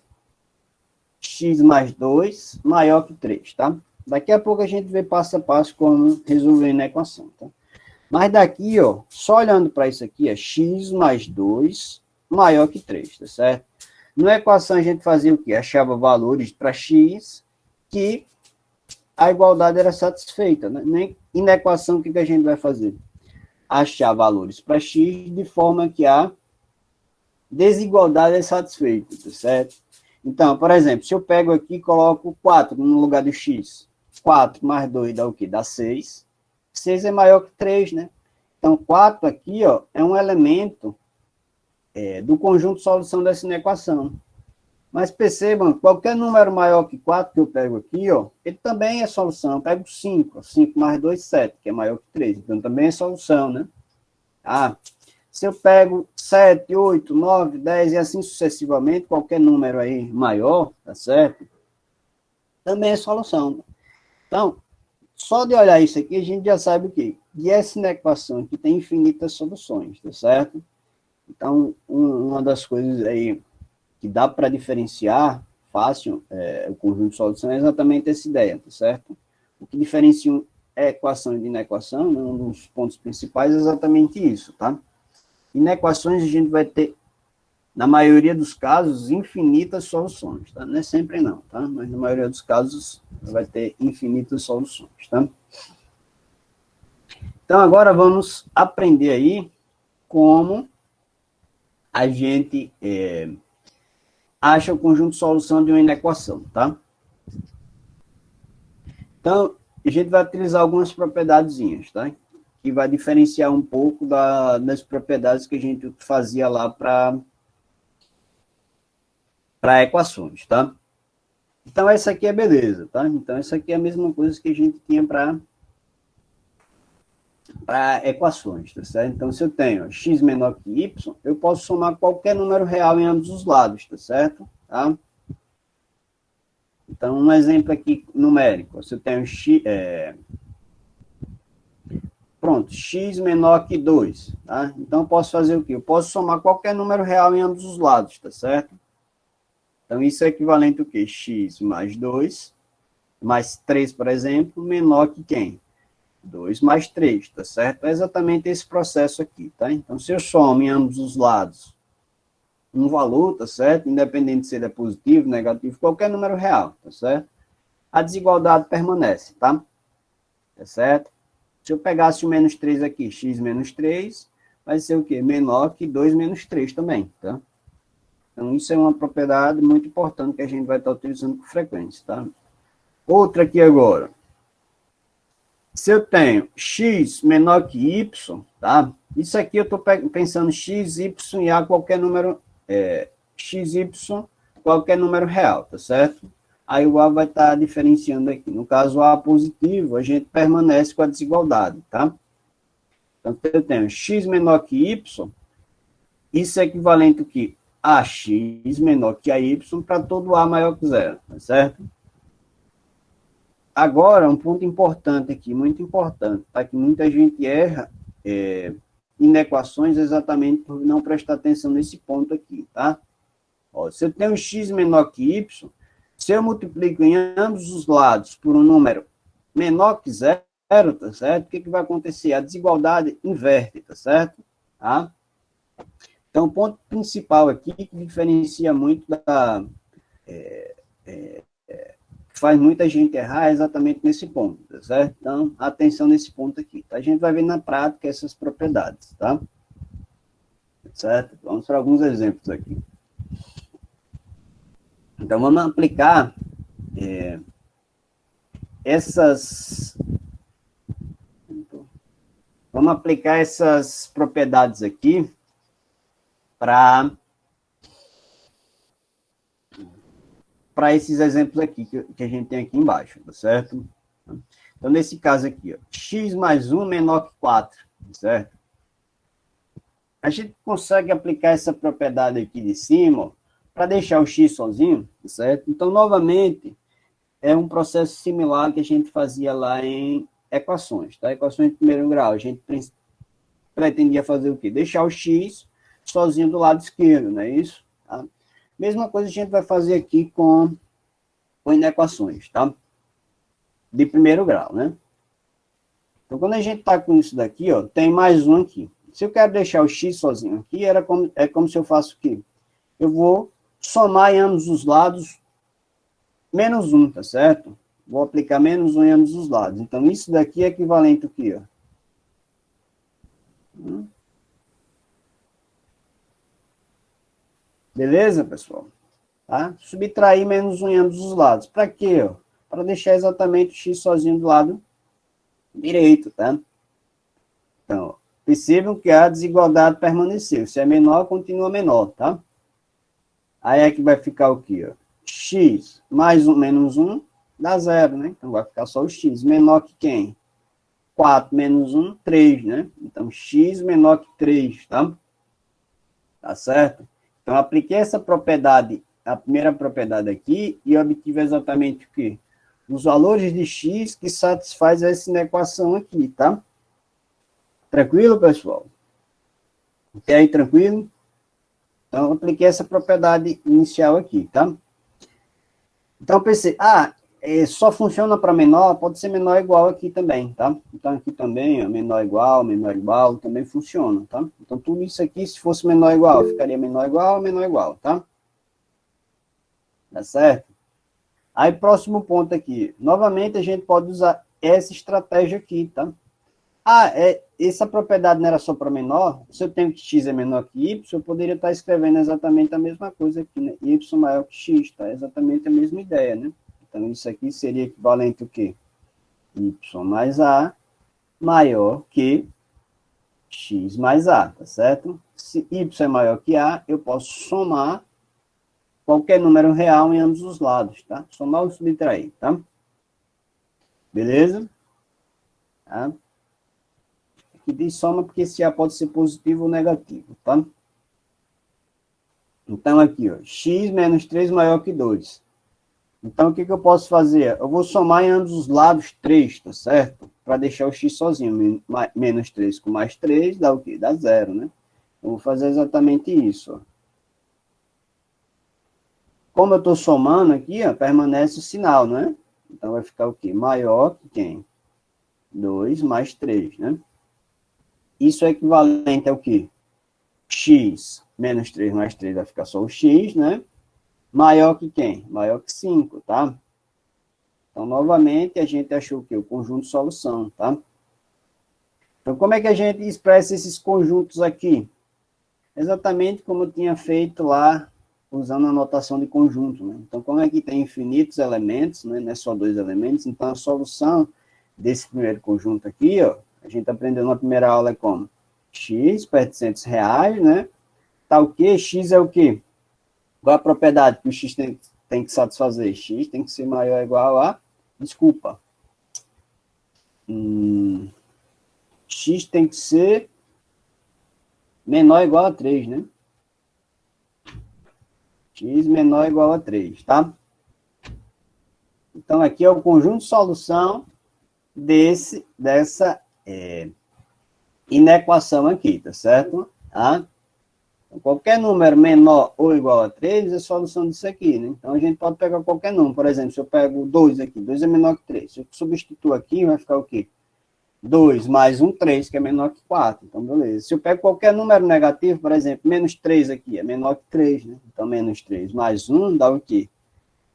X mais 2 maior que 3, tá? Daqui a pouco a gente vê passo a passo como resolver a inequação, tá? Mas daqui, ó, só olhando para isso aqui, é x mais 2 maior que 3, tá certo? Na equação a gente fazia o quê? Achava valores para x que a igualdade era satisfeita, né? Na equação, o que a gente vai fazer? Achar valores para x de forma que a desigualdade é satisfeita, tá certo? Então, por exemplo, se eu pego aqui e coloco 4 no lugar do x, 4 mais 2 dá o quê? Dá 6. 6 é maior que 3, né? Então, 4 aqui, ó, é um elemento do conjunto de solução dessa equação. Mas percebam, qualquer número maior que 4 que eu pego aqui, ó, ele também é solução. Eu pego 5, 5 mais 2, 7, que é maior que 3. Então, também é solução, né? Ah, se eu pego 7, 8, 9, 10 e assim sucessivamente, qualquer número aí maior, tá certo? Também é solução. Então, só de olhar isso aqui, a gente já sabe o quê? Que essa equação aqui tem infinitas soluções, tá certo? Então, uma das coisas aí que dá para diferenciar fácil o conjunto de solução é exatamente essa ideia, tá certo? O que diferencia a equação de inequação, né, um dos pontos principais é exatamente isso, tá? Inequações a gente vai ter, na maioria dos casos, infinitas soluções, tá? Não é sempre não, tá? Mas na maioria dos casos vai ter infinitas soluções, tá? Então agora vamos aprender aí como a gente acha o conjunto de solução de uma inequação, tá? Então, a gente vai utilizar algumas propriedadezinhas, tá? Que vai diferenciar um pouco das propriedades que a gente fazia lá para equações, tá? Então, essa aqui é beleza, tá? Então, essa aqui é a mesma coisa que a gente tinha para equações, tá certo? Então, se eu tenho x menor que y, eu posso somar qualquer número real em ambos os lados, tá certo? Tá? Então, um exemplo aqui numérico. Se eu tenho pronto, x menor que 2, tá? Então, eu posso fazer o quê? Eu posso somar qualquer número real em ambos os lados, tá certo? Então, isso é equivalente ao quê? X mais 2, mais 3, por exemplo, menor que quem? 2 mais 3, tá certo? É exatamente esse processo aqui, tá? Então, se eu somo em ambos os lados um valor, tá certo? Independente se ele é positivo, negativo, qualquer número real, tá certo? A desigualdade permanece, tá? Tá certo? Se eu pegasse o menos 3 aqui, x menos 3, vai ser o quê? Menor que 2 menos 3 também, tá? Então, isso é uma propriedade muito importante que a gente vai estar utilizando com frequência, tá? Outra aqui agora. Se eu tenho x menor que y, tá? Isso aqui eu estou pensando x, y e a qualquer número, x, y, qualquer número real, tá certo? Aí o A vai estar diferenciando aqui. No caso, o A positivo, a gente permanece com a desigualdade, tá? Então, eu tenho x menor que y, isso é equivalente ao que? A x menor que a y para todo A maior que zero, tá certo? Agora, um ponto importante aqui, muito importante, tá? Que muita gente erra em equações exatamente por não prestar atenção nesse ponto aqui, tá? Ó, se eu tenho x menor que y, se eu multiplico em ambos os lados por um número menor que zero, tá certo? O que vai acontecer? A desigualdade inverte, tá certo? Tá? Então, o ponto principal aqui que diferencia muito faz muita gente errar exatamente nesse ponto, tá certo? Então, atenção nesse ponto aqui, tá? A gente vai ver na prática essas propriedades, tá? Certo? Vamos para alguns exemplos aqui. Então, vamos aplicar essas propriedades aqui para esses exemplos aqui que a gente tem aqui embaixo, tá certo? Então, nesse caso aqui, ó, x mais 1 menor que 4, certo? A gente consegue aplicar essa propriedade aqui de cima para deixar o x sozinho, certo? Então, novamente, é um processo similar que a gente fazia lá em equações, tá? Equações de primeiro grau. A gente pretendia fazer o quê? Deixar o x sozinho do lado esquerdo, não é isso? Tá? Mesma coisa a gente vai fazer aqui com inequações, tá? De primeiro grau, né? Então, quando a gente está com isso daqui, ó, tem mais um aqui. Se eu quero deixar o x sozinho aqui, é como se eu faço o quê? Eu vou somar em ambos os lados menos 1, tá certo? Vou aplicar menos 1 em ambos os lados. Então, isso daqui é equivalente ao quê? Beleza, pessoal? Tá? Subtrair menos 1 em ambos os lados. Para quê? Para deixar exatamente o x sozinho do lado direito, tá? Então, percebam que a desigualdade permaneceu. Se é menor, continua menor, tá? Aí é que vai ficar o quê? Ó? X mais 1 menos 1 dá zero, né? Então, vai ficar só o x. Menor que quem? 4 menos 1, 3, né? Então, x menor que 3, tá? Tá certo? Então, apliquei essa propriedade, a primeira propriedade aqui, e obtive exatamente o quê? Os valores de x que satisfaz essa equação aqui, tá? Tranquilo, pessoal? Até aí, tranquilo? Então, apliquei essa propriedade inicial aqui, tá? Então, pensei, só funciona para menor, pode ser menor igual aqui também, tá? Então, aqui também, ó, menor igual, também funciona, tá? Então, tudo isso aqui, se fosse menor igual, ficaria menor igual, tá? Tá certo? Aí, próximo ponto aqui. Novamente, a gente pode usar essa estratégia aqui, tá? Essa propriedade não era só para menor? Se eu tenho que x é menor que y, eu poderia estar escrevendo exatamente a mesma coisa aqui, né? Y maior que x, tá? Exatamente a mesma ideia, né? Então, isso aqui seria equivalente ao quê? y mais a maior que x mais a, tá certo? Se y é maior que a, eu posso somar qualquer número real em ambos os lados, tá? Somar ou subtrair, tá? Beleza? Tá? Aqui diz soma porque esse A pode ser positivo ou negativo, tá? Então, aqui, ó, x menos 3 maior que 2. Então, o que eu posso fazer? Eu vou somar em ambos os lados 3, tá certo? Para deixar o x sozinho. Menos 3 com mais 3 dá o quê? Dá 0, né? Eu vou fazer exatamente isso, ó. Como eu estou somando aqui, ó, permanece o sinal, né? Então, vai ficar o quê? Maior que quem? 2 mais 3, né? Isso é equivalente ao quê? X menos 3 mais 3 vai ficar só o x, né? Maior que quem? Maior que 5, tá? Então, novamente, a gente achou o quê? O conjunto de solução, tá? Então, como é que a gente expressa esses conjuntos aqui? Exatamente como eu tinha feito lá, usando a notação de conjunto, né? Então, como é que tem infinitos elementos, né? Não é só 2 elementos, então a solução desse primeiro conjunto aqui, ó, a gente aprendeu na primeira aula é como? X perto de R$100, né? Tá o quê? X é o quê? Qual a propriedade que o x tem que satisfazer? X tem que ser maior ou igual a... Desculpa. X tem que ser menor ou igual a 3, né? X menor ou igual a 3, tá? Então, aqui é o conjunto de solução dessa inequação aqui, tá certo? Tá? Então, qualquer número menor ou igual a 3 é a solução disso aqui, né? Então, a gente pode pegar qualquer número. Por exemplo, se eu pego 2 aqui, 2 é menor que 3. Se eu substituir aqui, vai ficar o quê? 2 mais 1, 3, que é menor que 4. Então, beleza. Se eu pego qualquer número negativo, por exemplo, menos 3 aqui, é menor que 3, né? Então, menos 3 mais 1 dá o quê?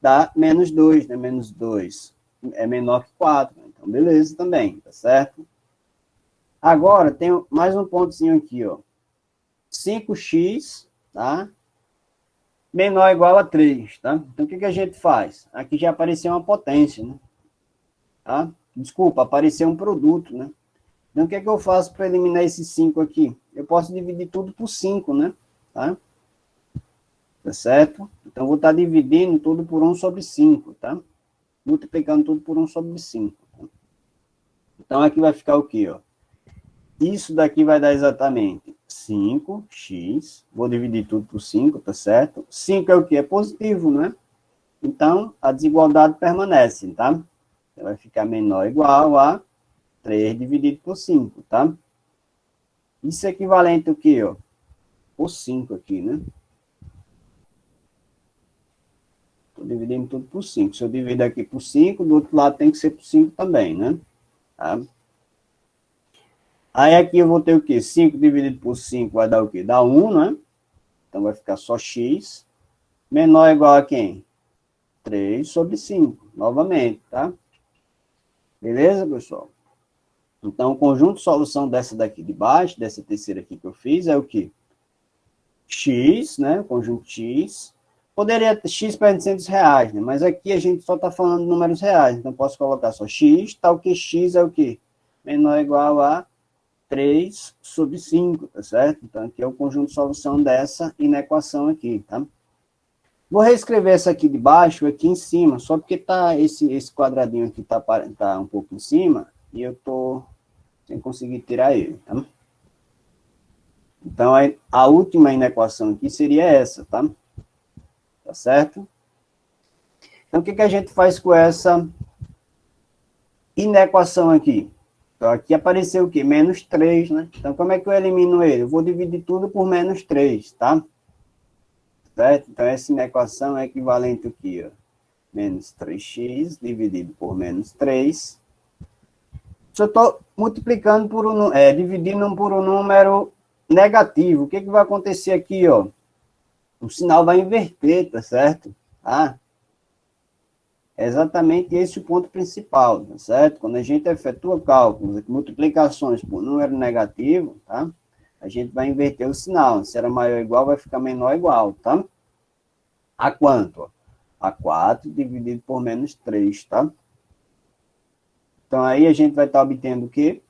Dá menos 2, né? Menos 2 é menor que 4. Então, beleza também, tá certo? Agora, tem mais um pontozinho aqui, ó. 5x, tá? Menor ou igual a 3, tá? Então, o que a gente faz? Aqui já apareceu uma potência, né? Tá? Desculpa, apareceu um produto, né? Então, o que eu faço para eliminar esse 5 aqui? Eu posso dividir tudo por 5, né? Tá? Tá certo? Então, vou estar dividindo tudo por 1 sobre 5, tá? Multiplicando tudo por 1 sobre 5. Tá? Então, aqui vai ficar o quê, ó? Isso daqui vai dar exatamente 5x. Vou dividir tudo por 5, tá certo? 5 é o quê? É positivo, né? Então, a desigualdade permanece, tá? Então, vai ficar menor ou igual a 3 dividido por 5, tá? Isso é equivalente ao quê, ó? Por 5 aqui, né? Estou dividindo tudo por 5. Se eu dividir aqui por 5, do outro lado tem que ser por 5 também, né? Tá? Aí aqui eu vou ter o quê? 5 dividido por 5 vai dar o quê? Dá 1, né? Então vai ficar só x. Menor ou igual a quem? 3 sobre 5, novamente, tá? Beleza, pessoal? Então, o conjunto de solução dessa daqui de baixo, dessa terceira aqui que eu fiz, é o quê? X, né? O conjunto X. Poderia ter X para R$800, né? Mas aqui a gente só está falando de números reais. Então, posso colocar só X, tal que X é o quê? Menor ou igual a 3 sobre 5, tá certo? Então, aqui é o conjunto de solução dessa inequação aqui, tá? Vou reescrever essa aqui de baixo, aqui em cima, só porque tá esse quadradinho aqui tá um pouco em cima, e eu tô sem conseguir tirar ele, tá? Então, a última inequação aqui seria essa, tá? Tá certo? Então, o que a gente faz com essa inequação aqui? Então, aqui apareceu o quê? Menos 3, né? Então, como é que eu elimino ele? Eu vou dividir tudo por menos 3, tá? Certo? Então, essa inequação é equivalente aqui, ó. Menos 3x dividido por menos 3. Se eu estou multiplicando por dividindo por um número negativo, o que vai acontecer aqui, ó? O sinal vai inverter, tá certo? Tá? É exatamente esse o ponto principal, tá certo? Quando a gente efetua cálculos, multiplicações por número negativo, tá? A gente vai inverter o sinal. Se era maior ou igual, vai ficar menor ou igual, tá? A quanto? A 4 dividido por menos 3, tá? Então, aí a gente vai estar obtendo o quê?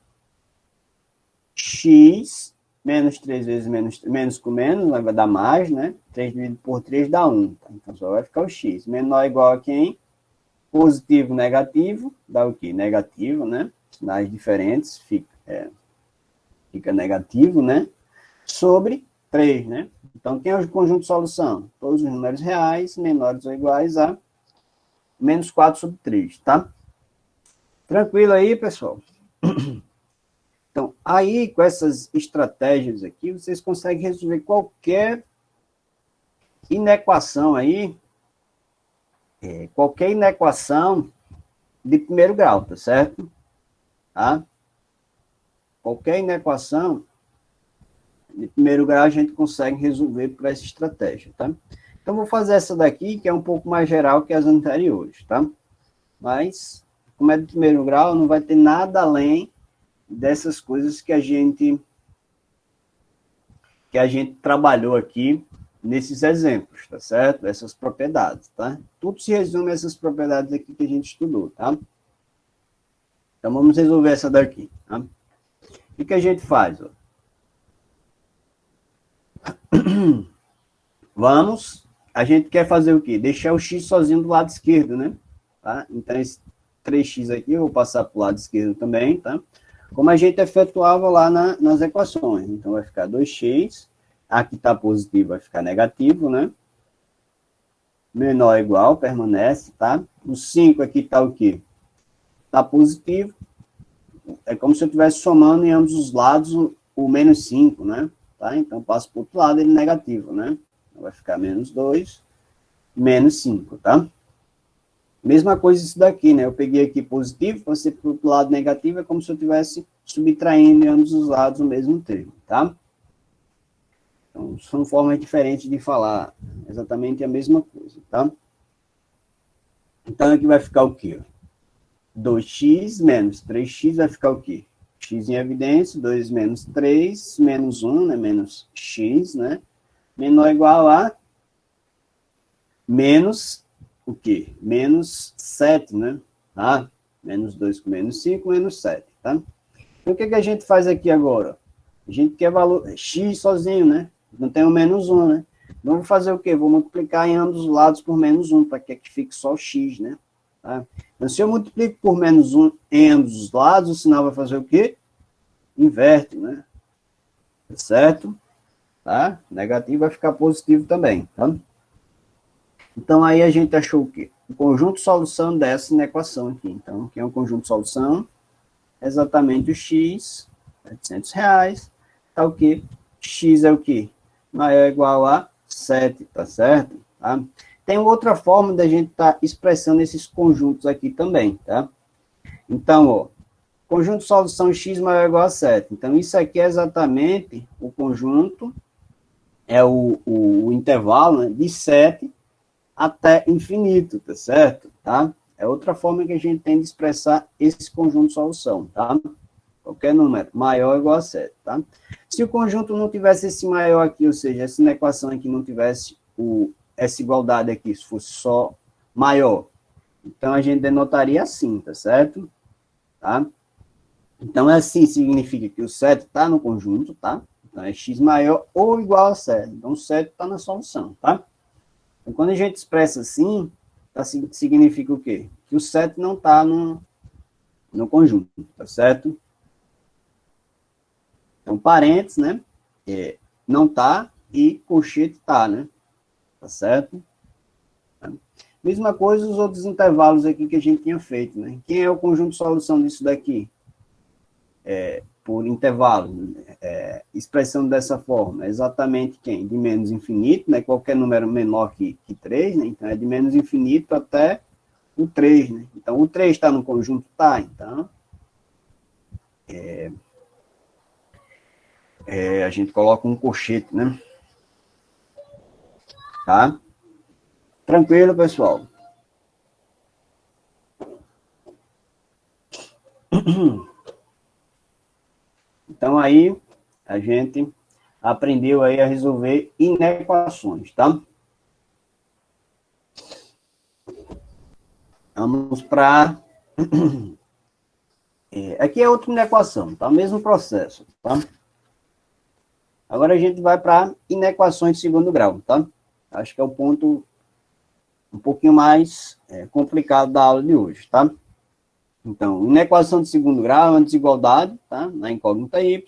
X menos 3 vezes menos com menos, vai dar mais, né? 3 dividido por 3 dá 1. Tá? Então, só vai ficar o X. Menor ou igual a quem? Positivo, negativo, dá o quê? Negativo, né? Sinais diferentes, fica negativo, né? Sobre 3, né? Então, quem é o conjunto de solução? Todos os números reais menores ou iguais a menos 4 sobre 3, tá? Tranquilo aí, pessoal? Então, aí, com essas estratégias aqui, vocês conseguem resolver qualquer inequação aí, qualquer inequação de primeiro grau, tá certo? Tá? Qualquer inequação de primeiro grau a gente consegue resolver por essa estratégia, tá? Então, vou fazer essa daqui, que é um pouco mais geral que as anteriores, tá? Mas, como é de primeiro grau, não vai ter nada além dessas coisas que a gente trabalhou aqui nesses exemplos, tá certo? Essas propriedades, tá? Tudo se resume a essas propriedades aqui que a gente estudou, tá? Então, vamos resolver essa daqui, tá? O que a gente faz? Ó? A gente quer fazer o quê? Deixar o x sozinho do lado esquerdo, né? Tá? Então, esse 3x aqui eu vou passar para o lado esquerdo também, tá? Como a gente efetuava lá nas equações. Então, vai ficar 2x, aqui está positivo, vai ficar negativo, né? Menor ou igual, permanece, tá? O 5 aqui está o quê? Está positivo. É como se eu estivesse somando em ambos os lados o menos 5, né? Tá? Então, passo para o outro lado, ele negativo, né? Então, vai ficar menos 2, menos 5, tá? Mesma coisa isso daqui, né? Eu peguei aqui positivo, passei para o outro lado negativo, é como se eu estivesse subtraindo em ambos os lados o mesmo termo, tá? Então, são formas diferentes de falar exatamente a mesma coisa, tá? Então, aqui vai ficar o quê? 2x menos 3x vai ficar o quê? X em evidência, 2 menos 3, menos 1, né? Menos x, né? Menor ou igual a menos o quê? Menos 7, né? Tá? Menos 2 com menos 5, menos 7, tá? Então, o que a gente faz aqui agora? A gente quer valor x sozinho, né? Não tem o menos 1, né? Então, vou fazer o quê? Vou multiplicar em ambos os lados por menos 1, para que fique só x, né? Tá? Então, se eu multiplico por menos 1 em ambos os lados, o sinal vai fazer o quê? Inverte, né? Certo? Tá? Negativo vai ficar positivo também, tá? Então, aí a gente achou o quê? O conjunto de solução dessa equação aqui. Então, aqui é um conjunto de solução, exatamente o x, R$700, tá o quê? X é o quê? Maior ou igual a 7, tá certo? Tá? Tem outra forma da gente estar expressando esses conjuntos aqui também, tá? Então, ó, conjunto de solução x maior ou igual a 7. Então, isso aqui é exatamente o conjunto, é o intervalo, né, de 7 até infinito, tá certo? Tá? É outra forma que a gente tem de expressar esse conjunto de solução, tá? Qualquer número maior ou igual a 7, tá? Se o conjunto não tivesse esse maior aqui, ou seja, essa equação aqui não tivesse essa igualdade aqui, se fosse só maior, então a gente denotaria assim, tá certo? Tá? Então, assim significa que o 7 está no conjunto, tá? Então, é x maior ou igual a 7. Então, o 7 está na solução, tá? Então, quando a gente expressa assim, significa o quê? Que o 7 não está no conjunto, tá certo? Então, parênteses, né? Não está e colchete está, né? Tá certo? Mesma coisa os outros intervalos aqui que a gente tinha feito, né? Quem é o conjunto de solução disso daqui? Por intervalo, expressão dessa forma, exatamente quem? De menos infinito, né? Qualquer número menor que 3, né? Então, é de menos infinito até o 3, né? Então, o 3 está no conjunto? Tá, então, a gente coloca um colchete, né? Tá? Tranquilo, pessoal? Então, aí, a gente aprendeu aí a resolver inequações, tá? Vamos para Aqui é outra inequação, tá? O mesmo processo, tá? Agora a gente vai para inequações de segundo grau, tá? Acho que é o ponto um pouquinho mais complicado da aula de hoje, tá? Então, inequação de segundo grau é uma desigualdade, tá? Na incógnita y,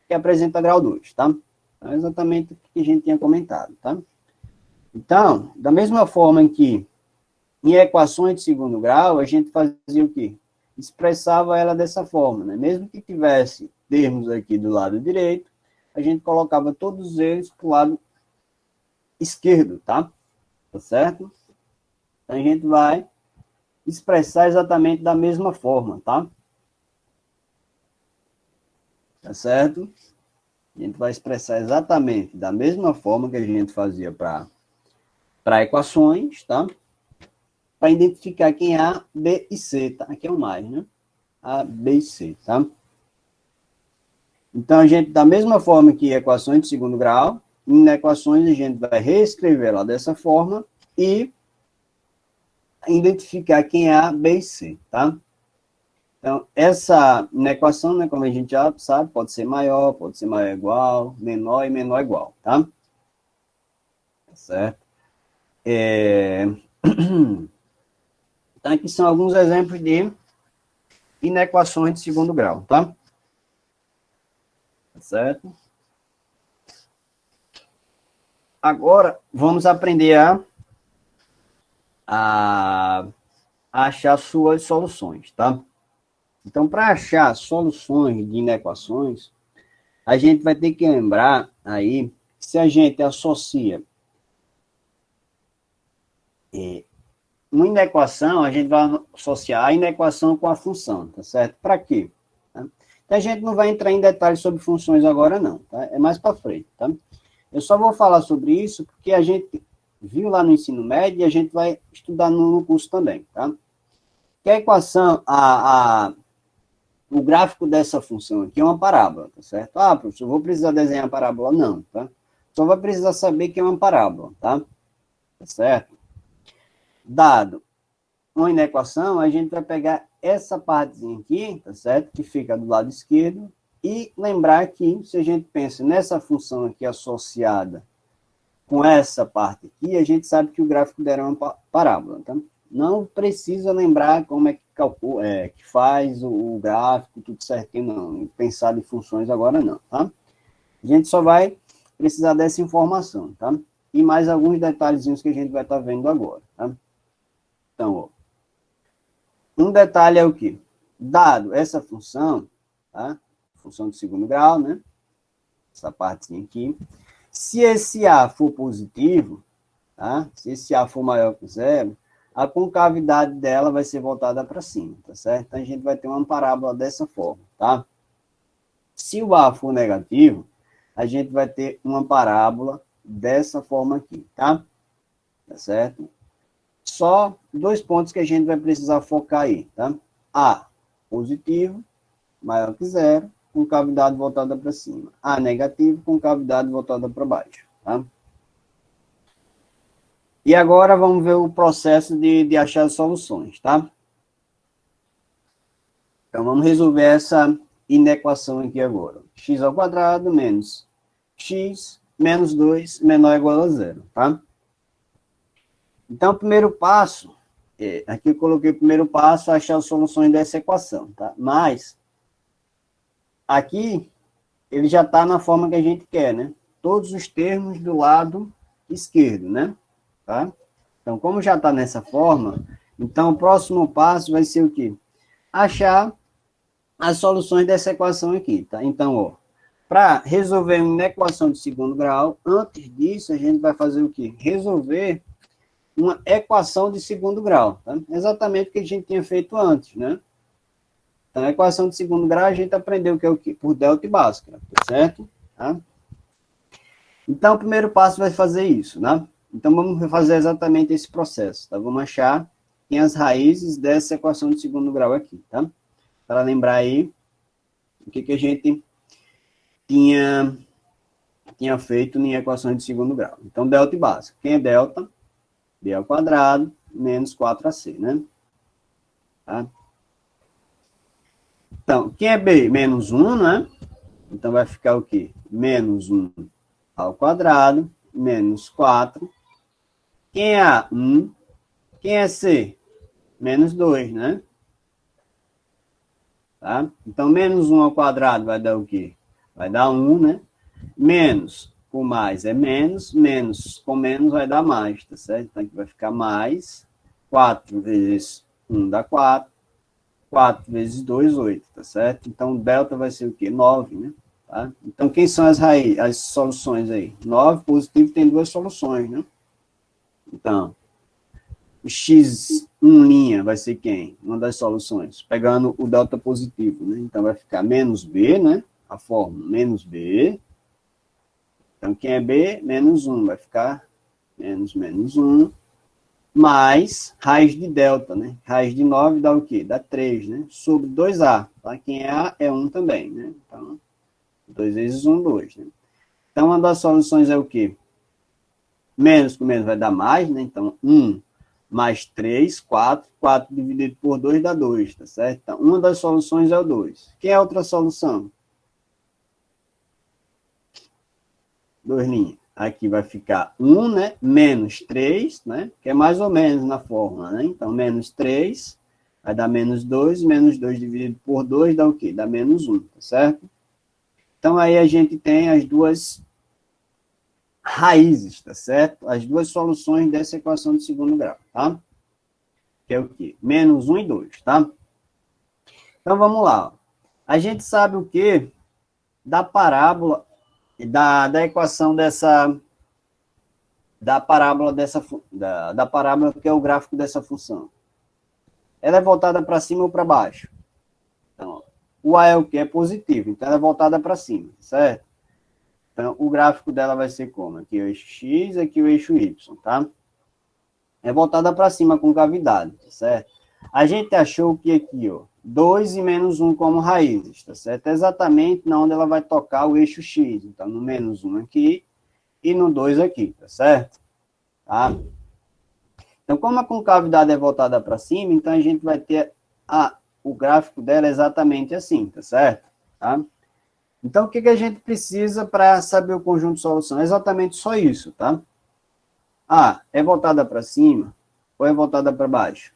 que apresenta grau 2, tá? Então, é exatamente o que a gente tinha comentado, tá? Então, da mesma forma em que em equações de segundo grau, a gente fazia o quê? Expressava ela dessa forma, né? Mesmo que tivesse termos aqui do lado direito, a gente colocava todos eles para o lado esquerdo, tá? Tá certo? Então, a gente vai expressar exatamente da mesma forma, tá? Tá certo? A gente vai expressar exatamente da mesma forma que a gente fazia para equações, tá? Para identificar quem é A, B e C, tá? Aqui é o mais, né? A, B e C, tá? Então, a gente, da mesma forma que equações de segundo grau, em equações a gente vai reescrever ela dessa forma e identificar quem é A, B e C, tá? Então, essa equação, né, como a gente já sabe, pode ser maior igual, menor e menor igual, tá? Tá certo? Então, aqui são alguns exemplos de inequações de segundo grau, tá? Tá certo? Agora, vamos aprender a achar suas soluções, tá? Então, para achar soluções de inequações, a gente vai ter que lembrar aí, se a gente associa uma inequação, a gente vai associar a inequação com a função, tá certo? Para quê? Tá? Então, a gente não vai entrar em detalhes sobre funções agora, não, tá? É mais para frente, tá? Eu só vou falar sobre isso porque a gente viu lá no ensino médio e a gente vai estudar no curso também, tá? Que a equação, o gráfico dessa função aqui é uma parábola, tá certo? Ah, professor, vou precisar desenhar a parábola? Não, tá? Só vai precisar saber que é uma parábola, tá? Tá certo? Dado uma inequação, a gente vai pegar essa partezinha aqui, tá certo? Que fica do lado esquerdo, e lembrar que, se a gente pensa nessa função aqui associada com essa parte aqui, a gente sabe que o gráfico dela é uma parábola, tá? Não precisa lembrar como é que calcula, que faz o gráfico, tudo certinho, não. Pensar em funções agora não, tá? A gente só vai precisar dessa informação, tá? E mais alguns detalhezinhos que a gente vai estar vendo agora, tá? Então, ó, um detalhe é o quê? Dado essa função, tá? Função de segundo grau, né? Essa partezinha aqui. Se esse A for positivo, tá? Se esse A for maior que zero, a concavidade dela vai ser voltada para cima, tá certo? Então, a gente vai ter uma parábola dessa forma, tá? Se o A for negativo, a gente vai ter uma parábola dessa forma aqui, tá? Tá certo? Só dois pontos que a gente vai precisar focar aí, tá? A positivo, maior que zero, com cavidade voltada para cima. A negativo, com cavidade voltada para baixo, tá? E agora vamos ver o processo de achar as soluções, tá? Então, vamos resolver essa inequação aqui agora. X ao quadrado menos x menos 2 menor ou igual a zero, tá? Então, o primeiro passo, aqui eu coloquei o primeiro passo, achar as soluções dessa equação, tá? Mas, aqui, ele já está na forma que a gente quer, né? Todos os termos do lado esquerdo, né? Tá? Então, como já está nessa forma, então o próximo passo vai ser o quê? Achar as soluções dessa equação aqui, tá? Então, ó, para resolver uma equação de segundo grau, antes disso, a gente vai fazer o quê? Resolver uma equação de segundo grau, tá? Exatamente o que a gente tinha feito antes, né? Então, a equação de segundo grau, a gente aprendeu que é o quê? Por delta e Bhaskara, certo? Tá? Então, o primeiro passo vai fazer isso, né? Então, vamos fazer exatamente esse processo, tá? Vamos achar as raízes dessa equação de segundo grau aqui, tá? Para lembrar aí o que a gente tinha feito em equações de segundo grau. Então, delta e Bhaskara. Quem é delta? B ao quadrado menos 4AC, né? Tá? Então, quem é B? Menos 1, né? Então, vai ficar o quê? Menos 1 ao quadrado, menos 4. Quem é A? 1. Quem é C? Menos 2, né? Tá? Então, menos 1 ao quadrado vai dar o quê? Vai dar 1, né? Menos com mais é menos, menos com menos vai dar mais, tá certo? Então, aqui vai ficar mais 4 vezes 1 dá 4. 4 vezes 2, 8, tá certo? Então, delta vai ser o quê? 9, né? Tá? Então, quem são as raízes, as soluções aí? 9 positivo tem duas soluções, né? Então, o x1' vai ser quem? Uma das soluções. Pegando o delta positivo, né? Então, vai ficar menos b, né? A fórmula menos b. Então, quem é b? Menos 1. Vai ficar menos 1. Mais raiz de delta, né? Raiz de 9 dá o quê? Dá 3, né? Sobre 2A, tá? Quem é A é 1 também, né? Então, 2 vezes 1, 2, né? Então, uma das soluções é o quê? Menos com menos vai dar mais, né? Então, 1 mais 3, 4. 4 dividido por 2 dá 2, tá certo? Então, uma das soluções é o 2. Quem é a outra solução? 2 linhas. Aqui vai ficar 1, né? Menos 3, né? Que é mais ou menos na fórmula, né? Então, menos 3 vai dar menos 2. Menos 2 dividido por 2 dá o quê? Dá menos 1, tá certo? Então, aí a gente tem as duas raízes, tá certo? As duas soluções dessa equação de segundo grau, tá? Que é o quê? Menos 1 e 2, tá? Então, vamos lá. A gente sabe o quê? Da parábola, da equação da parábola da parábola que é o gráfico dessa função. Ela é voltada para cima ou para baixo? Então, o A é o que? É positivo, então ela é voltada para cima, certo? Então, o gráfico dela vai ser como? Aqui o eixo X, aqui o eixo Y, tá? É voltada para cima com cavidade, certo? A gente achou que aqui, ó, 2 e menos 1 como raízes, tá certo? É exatamente na onde ela vai tocar o eixo X. Então, no menos 1 aqui e no 2 aqui, tá certo? Tá? Então, como a concavidade é voltada para cima, então a gente vai ter o gráfico dela exatamente assim, tá certo? Tá? Então, o que a gente precisa para saber o conjunto de solução? É exatamente só isso, tá? É voltada para cima ou é voltada para baixo?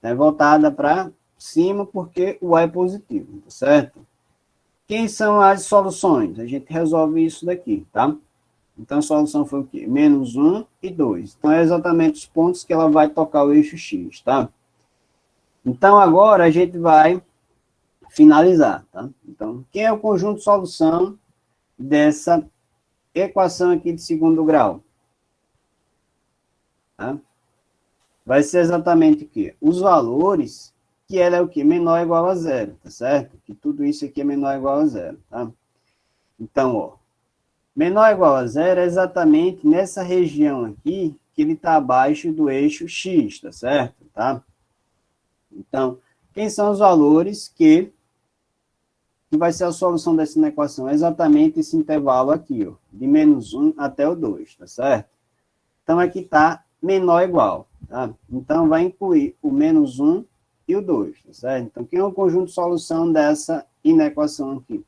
É voltada para cima porque o A é positivo, tá certo? Quem são as soluções? A gente resolve isso daqui, tá? Então, a solução foi o quê? Menos 1 e 2. Então, é exatamente os pontos que ela vai tocar o eixo X, tá? Então, agora a gente vai finalizar, tá? Então, quem é o conjunto de solução dessa equação aqui de segundo grau? Tá? Vai ser exatamente o quê? Os valores que ela é o quê? Menor ou igual a zero, tá certo? Que tudo isso aqui é menor ou igual a zero, tá? Então, ó, menor ou igual a zero é exatamente nessa região aqui que ele está abaixo do eixo X, tá certo? Tá? Então, quem são os valores que vai ser a solução dessa equação? É exatamente esse intervalo aqui, ó, de menos 1 até o 2, tá certo? Então, aqui está menor ou igual, tá? Então, vai incluir o menos 1 e o 2, tá certo? Então, quem é o conjunto de solução dessa inequação aqui?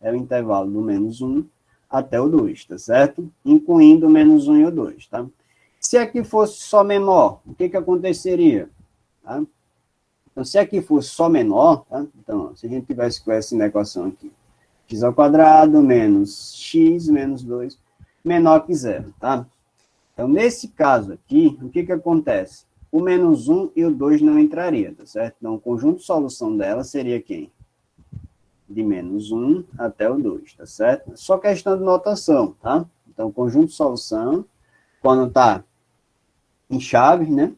É o intervalo do menos 1 até o 2, tá certo? Incluindo o menos 1 e o 2, tá? Se aqui fosse só menor, o que aconteceria? Tá? Então, se aqui fosse só menor, tá? Então, se a gente tivesse com essa equação aqui, x ao quadrado menos x menos 2, menor que zero, tá? Então, nesse caso aqui, o que acontece? O menos 1 e o 2 não entraria, tá certo? Então, o conjunto de solução dela seria quem? De menos 1 até o 2, tá certo? Só questão de notação, tá? Então, conjunto de solução, quando está em chaves, né?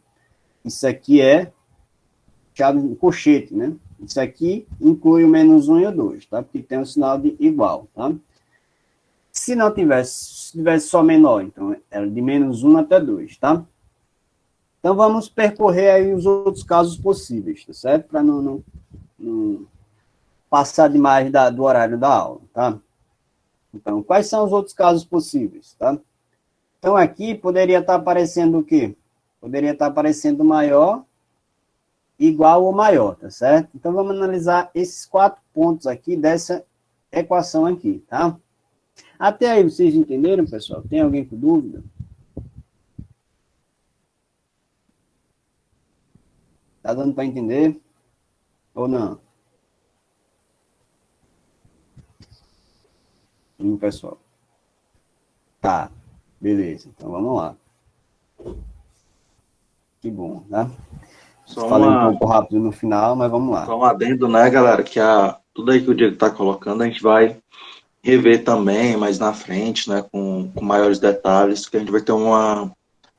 Isso aqui é chave colchete, né? Isso aqui inclui o menos 1 e o 2, tá? Porque tem o sinal de igual, tá? Se não tivesse, se tivesse só menor, então era de menos 1 até 2, tá? Então, vamos percorrer aí os outros casos possíveis, tá certo? Para não passar demais do horário da aula, tá? Então, quais são os outros casos possíveis, tá? Então, aqui poderia estar aparecendo o quê? Poderia estar aparecendo maior igual ou maior, tá certo? Então, vamos analisar esses 4 pontos aqui dessa equação aqui, tá? Até aí, vocês entenderam, pessoal? Tem alguém com dúvida? Tá dando para entender? Ou não? Pessoal. Tá, beleza. Então, vamos lá. Que bom, tá? Só Falei um pouco rápido no final, mas vamos lá. Só um adendo, né, galera, que tudo aí que o Diego está colocando, a gente vai rever também mais na frente, né, com maiores detalhes, que a gente vai ter uma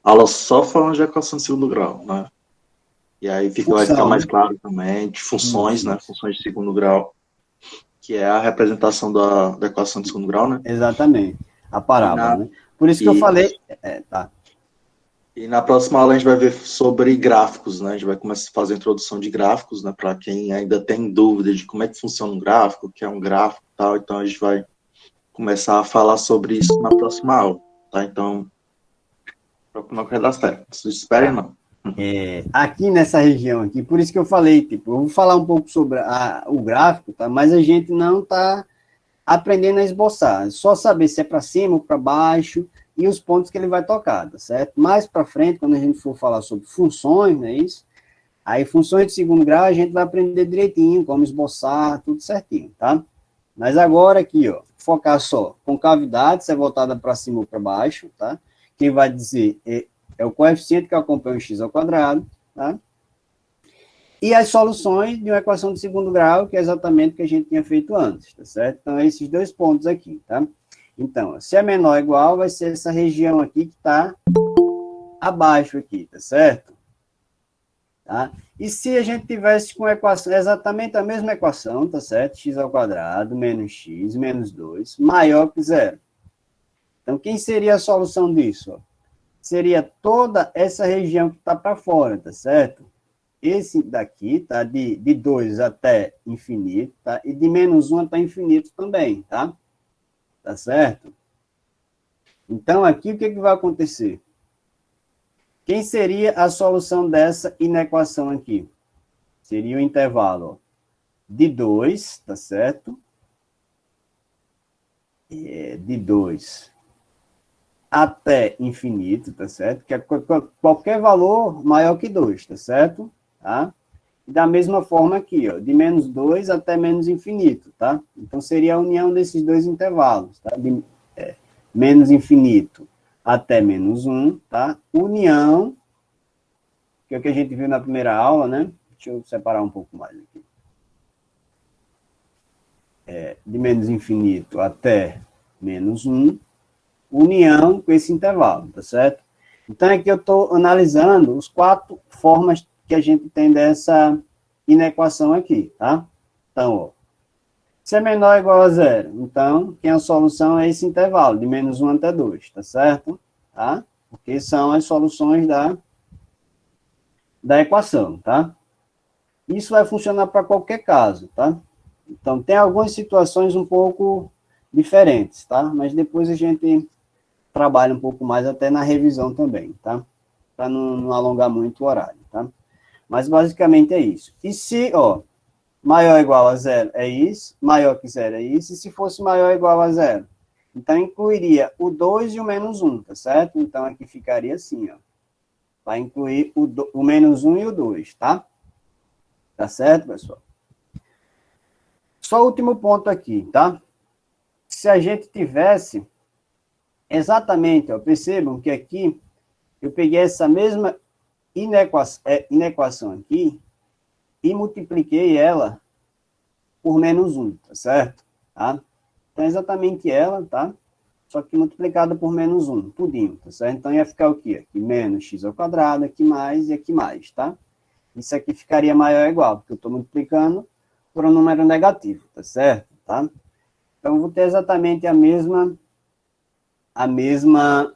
aula só falando de equação de segundo grau, né? E aí vai ficar mais claro também de funções, né, funções de segundo grau, que é a representação da equação de segundo grau, né? Exatamente, a parábola, né? Por isso que eu falei... tá. E na próxima aula a gente vai ver sobre gráficos, né? A gente vai começar a fazer a introdução de gráficos, né? Para quem ainda tem dúvida de como é que funciona um gráfico, o que é um gráfico e tal. Então a gente vai começar a falar sobre isso na próxima aula, tá? Então, não quer dar certo. Não espere, não. Aqui nessa região aqui, por isso que eu falei, tipo, eu vou falar um pouco sobre o gráfico, tá? Mas a gente não está aprendendo a esboçar, só saber se é para cima ou para baixo e os pontos que ele vai tocar, tá certo? Mais para frente, quando a gente for falar sobre funções, não é isso? Aí, funções de segundo grau, a gente vai aprender direitinho, como esboçar, tudo certinho, tá? Mas agora aqui, ó, focar só concavidade, se é voltada para cima ou para baixo, tá? Quem vai dizer é o coeficiente que acompanha o x ao quadrado, tá? E as soluções de uma equação de segundo grau, que é exatamente o que a gente tinha feito antes, tá certo? Então, esses 2 pontos aqui, tá? Então, se é menor ou igual, vai ser essa região aqui que está abaixo aqui, tá certo? Tá? E se a gente tivesse com a equação, exatamente a mesma equação, tá certo? X ao quadrado menos x menos 2 maior que zero. Então, quem seria a solução disso? Seria toda essa região que está para fora, tá certo? Esse daqui, tá? De 2 até infinito, tá? E de menos 1 até infinito também, tá? Tá certo? Então, aqui, o que vai acontecer? Quem seria a solução dessa inequação aqui? Seria o intervalo, ó, de 2, tá certo? De 2 até infinito, tá certo? Que é qualquer valor maior que 2, tá certo? Tá? E da mesma forma aqui, ó, de menos 2 até menos infinito, tá? Então, seria a união desses 2 intervalos, tá? De menos infinito até menos 1, tá? União, que é o que a gente viu na primeira aula, né? Deixa eu separar um pouco mais aqui. De menos infinito até menos 1, união com esse intervalo, tá certo? Então, aqui eu estou analisando as 4 formas que a gente tem dessa inequação aqui, tá? Então, ó, se é menor ou igual a zero, então, quem é a solução é esse intervalo, de menos 1 até 2, tá certo? Tá? Porque são as soluções da equação, tá? Isso vai funcionar para qualquer caso, tá? Então, tem algumas situações um pouco diferentes, tá? Mas depois a gente trabalha um pouco mais até na revisão também, tá? Para não alongar muito o horário, tá? Mas basicamente é isso. E se, ó, maior ou igual a zero é isso, maior que zero é isso, e se fosse maior ou igual a zero? Então, incluiria o 2 e o menos 1, tá certo? Então, aqui ficaria assim, ó. Vai incluir o menos 1 e o 2, tá? Tá certo, pessoal? Só o último ponto aqui, tá? Se a gente tivesse exatamente, ó, percebam que aqui eu peguei essa mesma inequação aqui e multipliquei ela por menos 1, tá certo? Tá? Então, é exatamente ela, tá? Só que multiplicada por menos 1, tudinho, tá certo? Então, ia ficar o quê? Aqui menos x ao quadrado, aqui mais e aqui mais, tá? Isso aqui ficaria maior ou igual, porque eu estou multiplicando por um número negativo, tá certo? Tá? Então, eu vou ter exatamente a mesma a mesma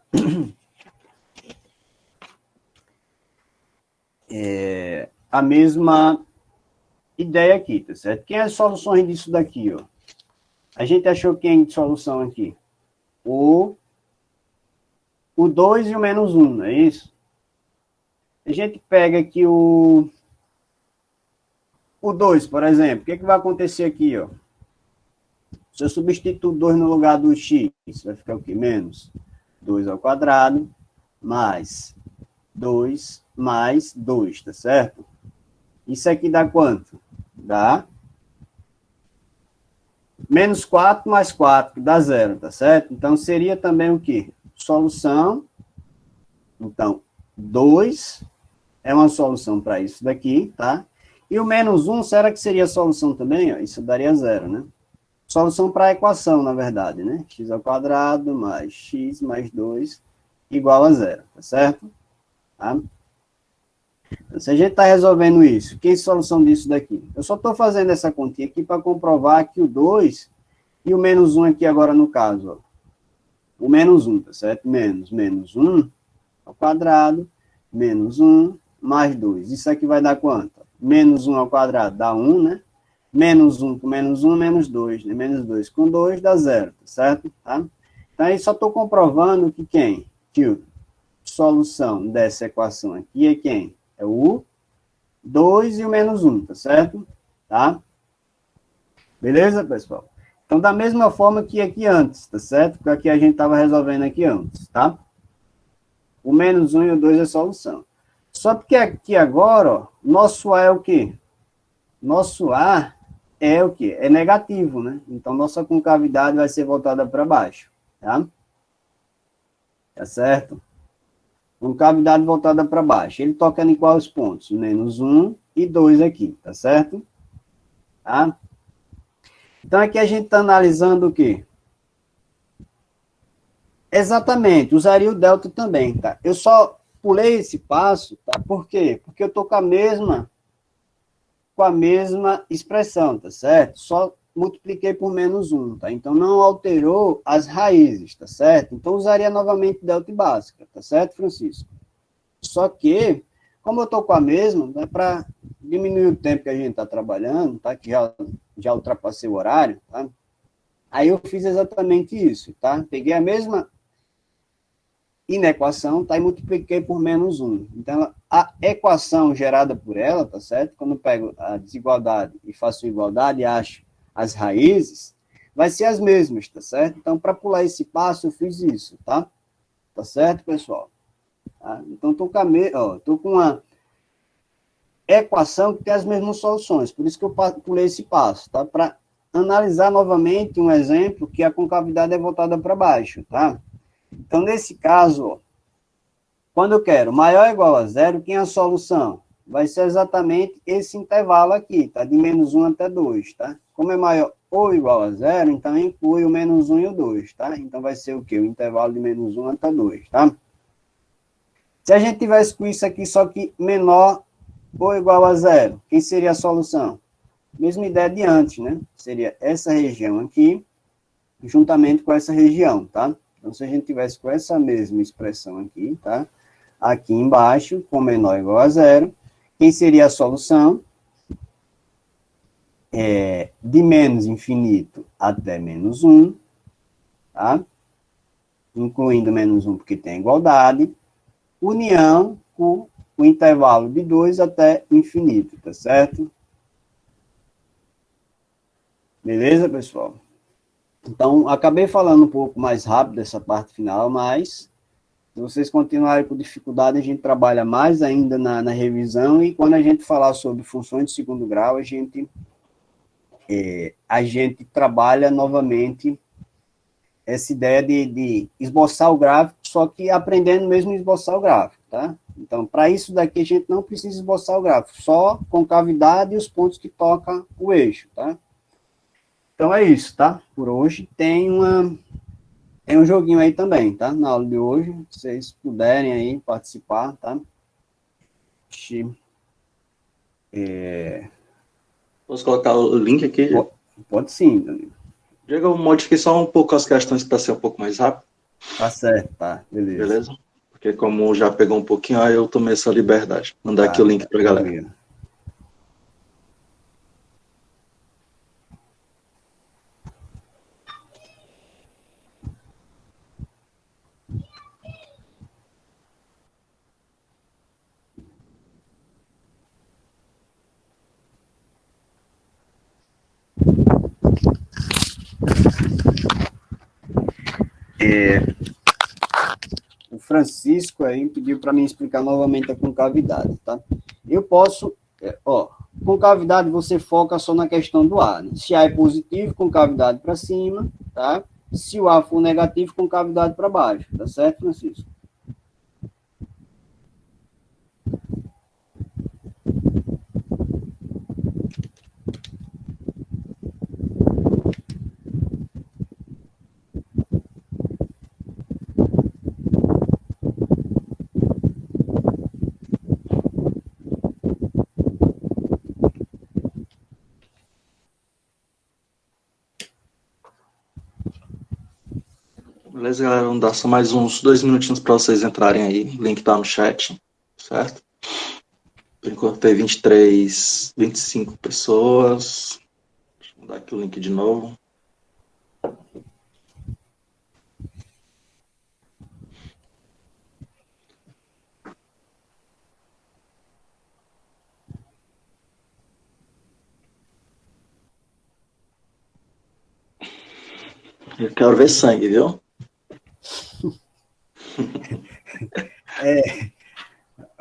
ideia aqui, tá certo? Quem é as soluções disso daqui, ó? A gente achou quem de solução aqui? O 2 e o menos 1, não é isso? A gente pega aqui o o 2, por exemplo, o que vai acontecer aqui, ó? Se eu substituir 2 no lugar do x, vai ficar o quê? Menos 2 ao quadrado, mais 2, mais 2, tá certo? Isso aqui dá quanto? Dá menos 4 mais 4, que dá 0, tá certo? Então, seria também o quê? Solução. Então, 2 é uma solução para isso daqui, tá? E o menos 1, será que seria a solução também? Ó, isso daria 0, né? Solução para a equação, na verdade, né? X ao quadrado mais x mais 2 igual a 0, tá certo? Tá? Então, se a gente está resolvendo isso, que solução disso daqui? Eu só estou fazendo essa continha aqui para comprovar que o 2 e o menos 1 aqui agora no caso, ó. O menos 1, tá certo? Menos 1 ao quadrado, menos 1 mais 2. Isso aqui vai dar quanto? Menos 1 ao quadrado dá 1, né? Menos 1 com menos 1, menos 2. Né? Menos 2 com 2 dá 0, tá certo? Tá? Então, aí só estou comprovando que quem? Que a solução dessa equação aqui é quem? É o 2 e o menos 1, tá certo? Tá? Beleza, pessoal? Então, da mesma forma que aqui antes, tá certo? Porque aqui a gente estava resolvendo aqui antes, tá? O menos 1 e o 2 é a solução. Só porque aqui agora, ó, nosso A é o quê? Nosso A é o quê? É negativo, né? Então, nossa concavidade vai ser voltada para baixo, tá? Tá certo? Concavidade voltada para baixo. Ele toca em quais pontos? Menos 1 e 2 aqui, tá certo? Tá? Então, aqui a gente está analisando o quê? Exatamente, usaria o delta também, tá? Eu só pulei esse passo, tá? Por quê? Porque eu estou com a mesma expressão, tá certo? Só multipliquei por menos 1, tá? Então, não alterou as raízes, tá certo? Então, usaria novamente delta básica, tá certo, Francisco? Só que, como eu estou com a mesma, né, para diminuir o tempo que a gente está trabalhando, tá? Que já ultrapassei o horário, tá? Aí eu fiz exatamente isso, tá? Peguei a mesma inequação, tá? E multipliquei por menos 1. Então, a equação gerada por ela, tá certo? Quando eu pego a desigualdade e faço igualdade e acho as raízes, vai ser as mesmas, tá certo? Então, para pular esse passo, eu fiz isso, tá? Tá certo, pessoal? Tá? Então, tô com uma equação que tem as mesmas soluções, por isso que eu pulei esse passo, tá? Para analisar novamente um exemplo que a concavidade é voltada para baixo, tá? Então, nesse caso, ó, quando eu quero maior ou igual a zero, quem é a solução? Vai ser exatamente esse intervalo aqui, tá? De menos 1 até 2, tá? Como é maior ou igual a zero, então inclui o menos 1 e o 2, tá? Então vai ser o quê? O intervalo de menos 1 até 2, tá? Se a gente tivesse com isso aqui, só que menor ou igual a zero, quem seria a solução? Mesma ideia de antes, né? Seria essa região aqui, juntamente com essa região, tá? Então, se a gente tivesse com essa mesma expressão aqui, tá? Aqui embaixo, com menor ou igual a zero, quem seria a solução? De menos infinito até menos 1, tá? Incluindo menos 1 porque tem igualdade, união com o intervalo de 2 até infinito, tá certo? Beleza, pessoal? Então, acabei falando um pouco mais rápido dessa parte final, mas se vocês continuarem com dificuldade, a gente trabalha mais ainda na revisão e quando a gente falar sobre funções de segundo grau, a gente trabalha novamente essa ideia de esboçar o gráfico, só que aprendendo mesmo a esboçar o gráfico, tá? Então, para isso daqui, a gente não precisa esboçar o gráfico, só concavidade e os pontos que tocam o eixo, tá? Então, é isso, tá? Por hoje, tem um joguinho aí também, tá? Na aula de hoje, se vocês puderem aí participar, tá? Posso colocar o link aqui, Diego? Pode sim, Danilo. Diego, eu modifiquei só um pouco as questões para ser um pouco mais rápido, Tá certo, tá, beleza. beleza? Porque como já pegou um pouquinho, aí eu tomei essa liberdade. Mandar aqui o Tá link para a galera. tranquilo. O Francisco aí pediu para mim explicar novamente a concavidade, tá? Eu posso, concavidade você foca só na questão do ar, né? Se A é positivo, concavidade para cima, tá? Se o A for negativo, concavidade para baixo, tá certo, Francisco? Beleza, galera? Vamos dar só mais uns 2 minutinhos para vocês entrarem aí. O link tá no chat, certo? Por enquanto tem 23, 25 pessoas. Deixa eu dar aqui o link de novo. Eu quero ver sangue, viu?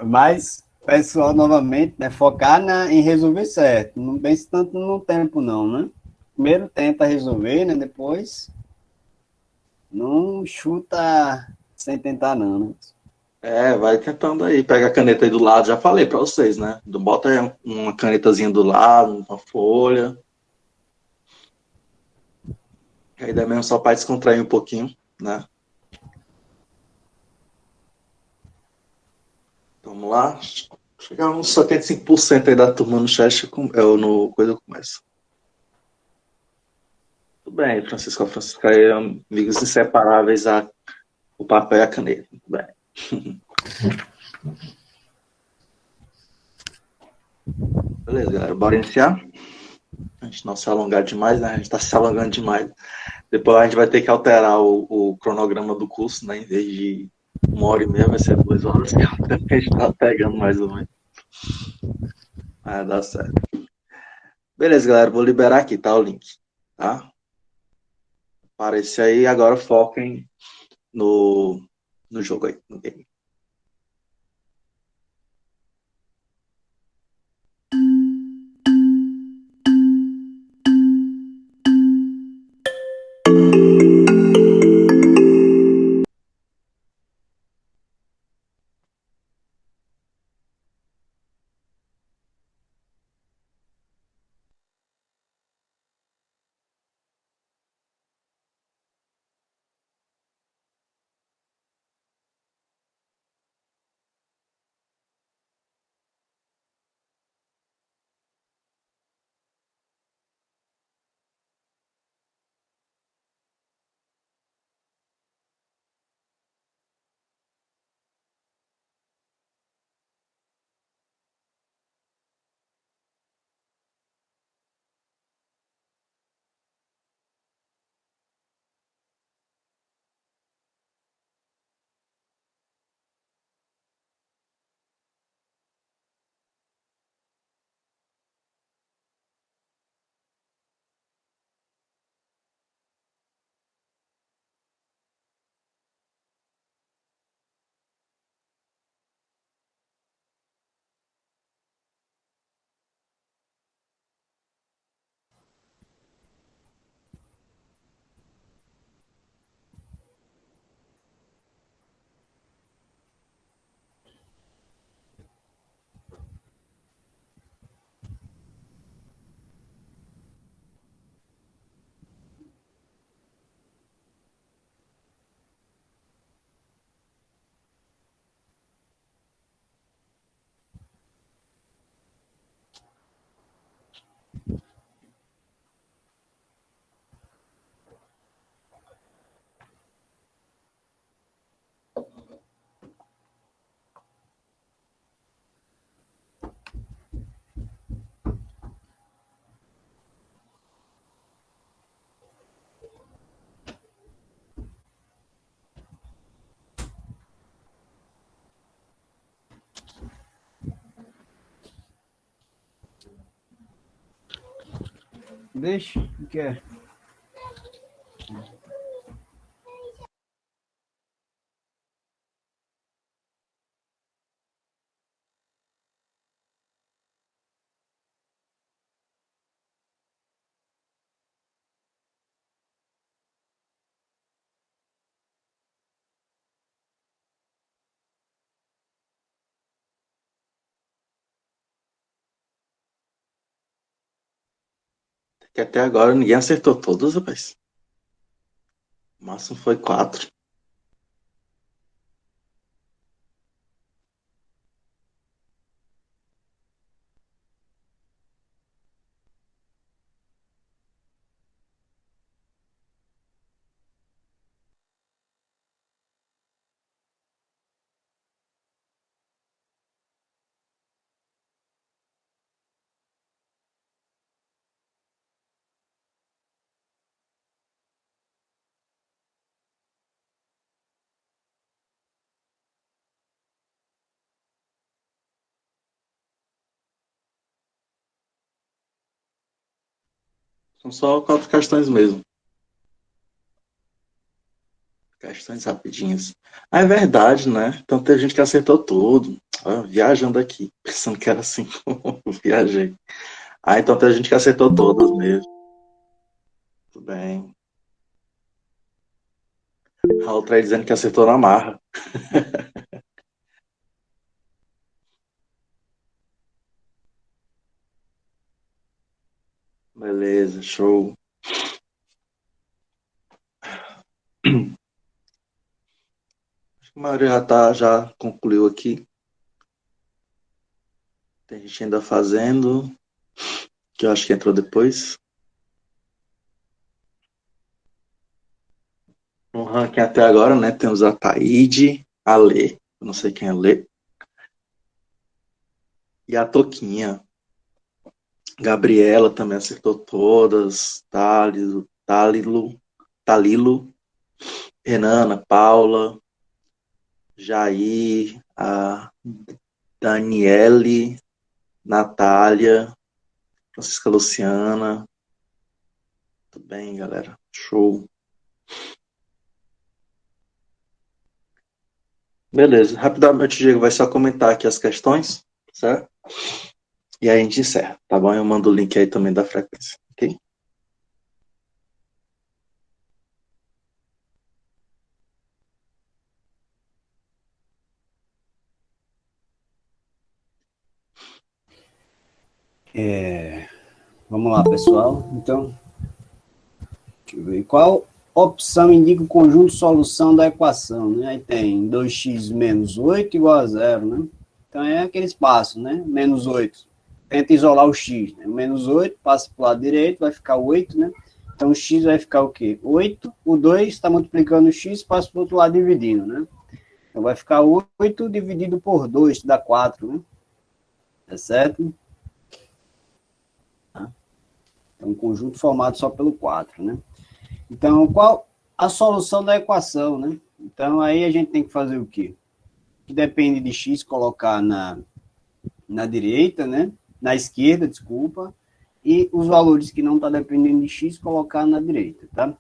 Mas, pessoal, novamente, né, focar em resolver certo. Não pense tanto no tempo, não, né? Primeiro tenta resolver, né? Depois não chuta sem tentar, não, né? Vai tentando aí. Pega a caneta aí do lado, já falei para vocês, né? Bota aí uma canetazinha do lado, uma folha. A ideia mesmo só para descontrair um pouquinho, né? Vamos lá. Chegar a uns 75% aí da turma no chat, no coisa começa. Tudo bem, Francisco. Francisco aí, amigos inseparáveis, o papel e a caneta. Tudo bem. Beleza, galera. Bora iniciar? A gente não se alongar demais, né? A gente está se alongando demais. Depois a gente vai ter que alterar o cronograma do curso, né? Em vez de 1 hora e meia, vai ser 2 horas, que é o tempo que a gente está pegando mais ou menos. Dá certo. Beleza, galera. Vou liberar aqui, tá? O link. Tá? Aparece aí. Agora foquem no jogo aí, no game. Deixa, o que é? Que até agora ninguém acertou todas, rapaz. O máximo foi 4. São só 4 questões mesmo. Questões rapidinhas. Ah, é verdade, né? Então tem gente que acertou tudo. Ah, viajando aqui, pensando que era assim. Viajei. Ah, então tem gente que acertou todas mesmo. Tudo bem. A outra aí dizendo que acertou na marra. Beleza, show. Acho que a maioria já concluiu aqui. Tem gente ainda fazendo, que eu acho que entrou depois. No ranking até agora, né? Temos a Taíde, a Lê, eu não sei quem é Lê, e a Toquinha. Gabriela também acertou todas. Talilo, Renana, Paula, Jair, a Daniele, Natália, Francisca Luciana. Tudo bem, galera? Show. Beleza. Rapidamente, o Diego vai só comentar aqui as questões, certo? E aí a gente encerra, tá bom? Eu mando o link aí também da frequência, ok? Vamos lá, pessoal. Então, deixa eu ver. Qual opção indica o conjunto de solução da equação? Né? Aí tem 2x menos 8 igual a zero, né? Então é aquele espaço, né? Menos 8. Tenta isolar o x. Né? Menos 8 passa para o lado direito, vai ficar 8, né? Então o x vai ficar o quê? 8. O 2 está multiplicando o x, passa para o outro lado dividindo, né? Então vai ficar 8 dividido por 2, que dá 4, né? Tá certo? É um conjunto formado só pelo 4, né? Então, qual a solução da equação, né? Então, aí a gente tem que fazer o quê? Que depende de x, colocar na direita, né? Na esquerda, desculpa. E os valores que não estão dependendo de x, colocar na direita, tá?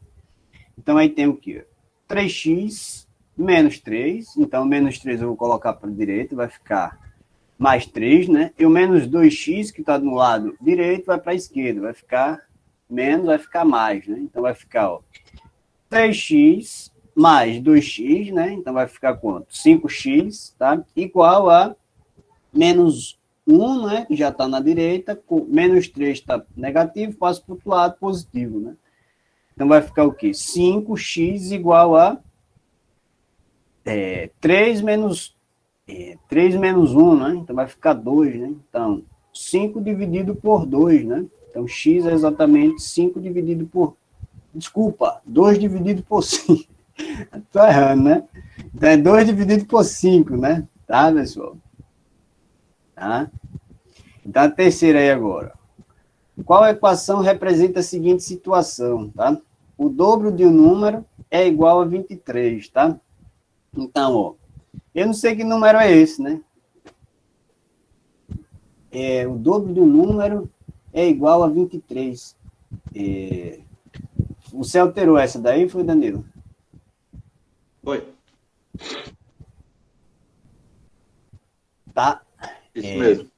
Então, aí tem o quê? 3x menos 3. Então, menos 3 eu vou colocar para a direita, vai ficar mais 3, né? E o menos 2x, que está no lado direito, vai para a esquerda, vai ficar menos, vai ficar mais, né? Então, vai ficar, ó, 3x mais 2x, né? Então vai ficar quanto? 5x, tá? Igual a menos 1, né? Que já está na direita, menos 3 está negativo, passa para o outro lado positivo, né? Então vai ficar o quê? 5x igual a 3 menos 1, né? Então vai ficar 2, né? Então 5 dividido por 2, né? Então x é exatamente 5 dividido por... Desculpa, 2 dividido por 5. Tô errando, né? Então é 2 dividido por 5, né? Tá, pessoal? Tá? Então a terceira aí agora. Qual equação representa a seguinte situação, tá? O dobro de um número é igual a 23, tá? Então, ó, eu não sei que número é esse, né? O dobro de um número é igual a 23. Você alterou essa daí, foi, Danilo? Foi. Tá? Isso mesmo.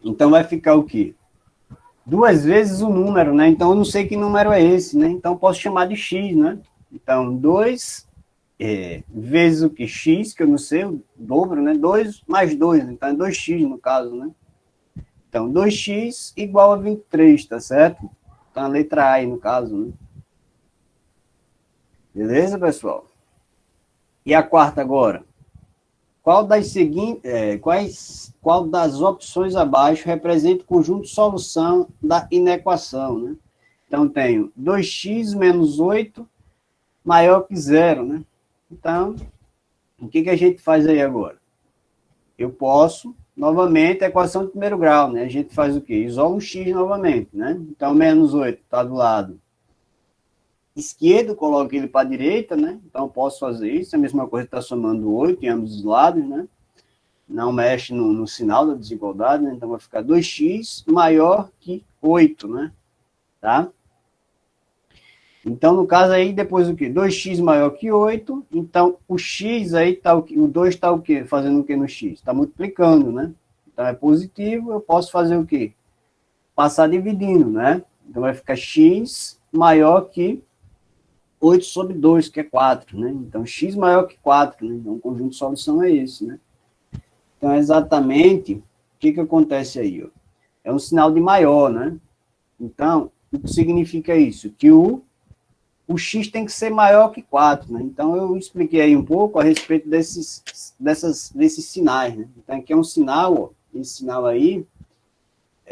Então vai ficar o quê? 2 vezes o número, né? Então eu não sei que número é esse, né? Então eu posso chamar de x, né? Então 2 vezes o que? X, que eu não sei, o dobro, né? 2 mais 2, então é 2x no caso, né? Então 2x igual a 23, tá certo? Então, a letra A aí, no caso, né? Beleza, pessoal? E a quarta agora? Qual das opções abaixo representa o conjunto de solução da inequação, né? Então, tenho 2x menos 8 maior que zero, né? Então, o que a gente faz aí agora? Eu posso, novamente, a equação de primeiro grau, né? A gente faz o quê? Isola o x novamente, né? Então, menos 8 está do lado esquerdo, coloco ele para a direita, né? Então, eu posso fazer isso. A mesma coisa está somando 8 em ambos os lados, né? Não mexe no sinal da desigualdade, né? Então, vai ficar 2x maior que 8, né? Tá? Então, no caso aí, depois o quê? 2x maior que 8, então o x aí tá o quê? O 2 está o quê? Fazendo o quê no x? Está multiplicando, né? Então é positivo, eu posso fazer o quê? Passar dividindo, né? Então vai ficar x maior que 8 sobre 2, que é 4, né? Então x maior que 4, né? Então o conjunto de solução é esse, né? Então exatamente o que acontece aí, ó? É um sinal de maior, né? Então, o que significa isso? Que o x tem que ser maior que 4, né? Então, eu expliquei aí um pouco a respeito desses sinais, né? Então, aqui é um sinal, ó, esse sinal aí,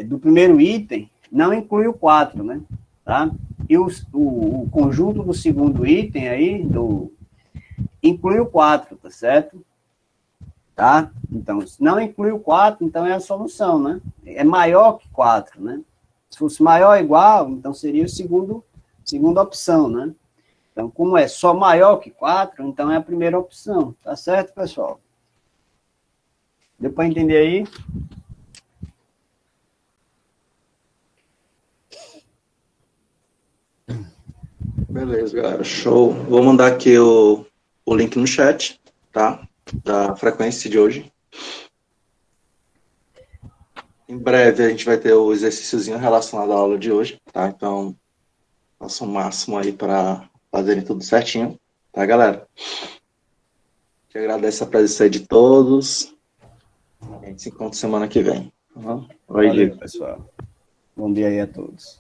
do primeiro item, não inclui o 4, né? Tá? E o conjunto do segundo item aí, inclui o 4, tá certo? Tá? Então, se não inclui o 4, então é a solução, né? É maior que 4, né? Se fosse maior ou igual, então seria a segunda opção, né? Então, como é só maior que 4, então é a primeira opção. Tá certo, pessoal? Deu para entender aí? Beleza, galera. Show. Vou mandar aqui o link no chat, tá? Da frequência de hoje. Em breve a gente vai ter o exercíciozinho relacionado à aula de hoje, tá? Então, faça o máximo aí para fazerem tudo certinho, tá, galera? Te agradeço a presença aí de todos. A gente se encontra semana que vem. Oi, Valeu, Diego. pessoal. Bom dia aí a todos.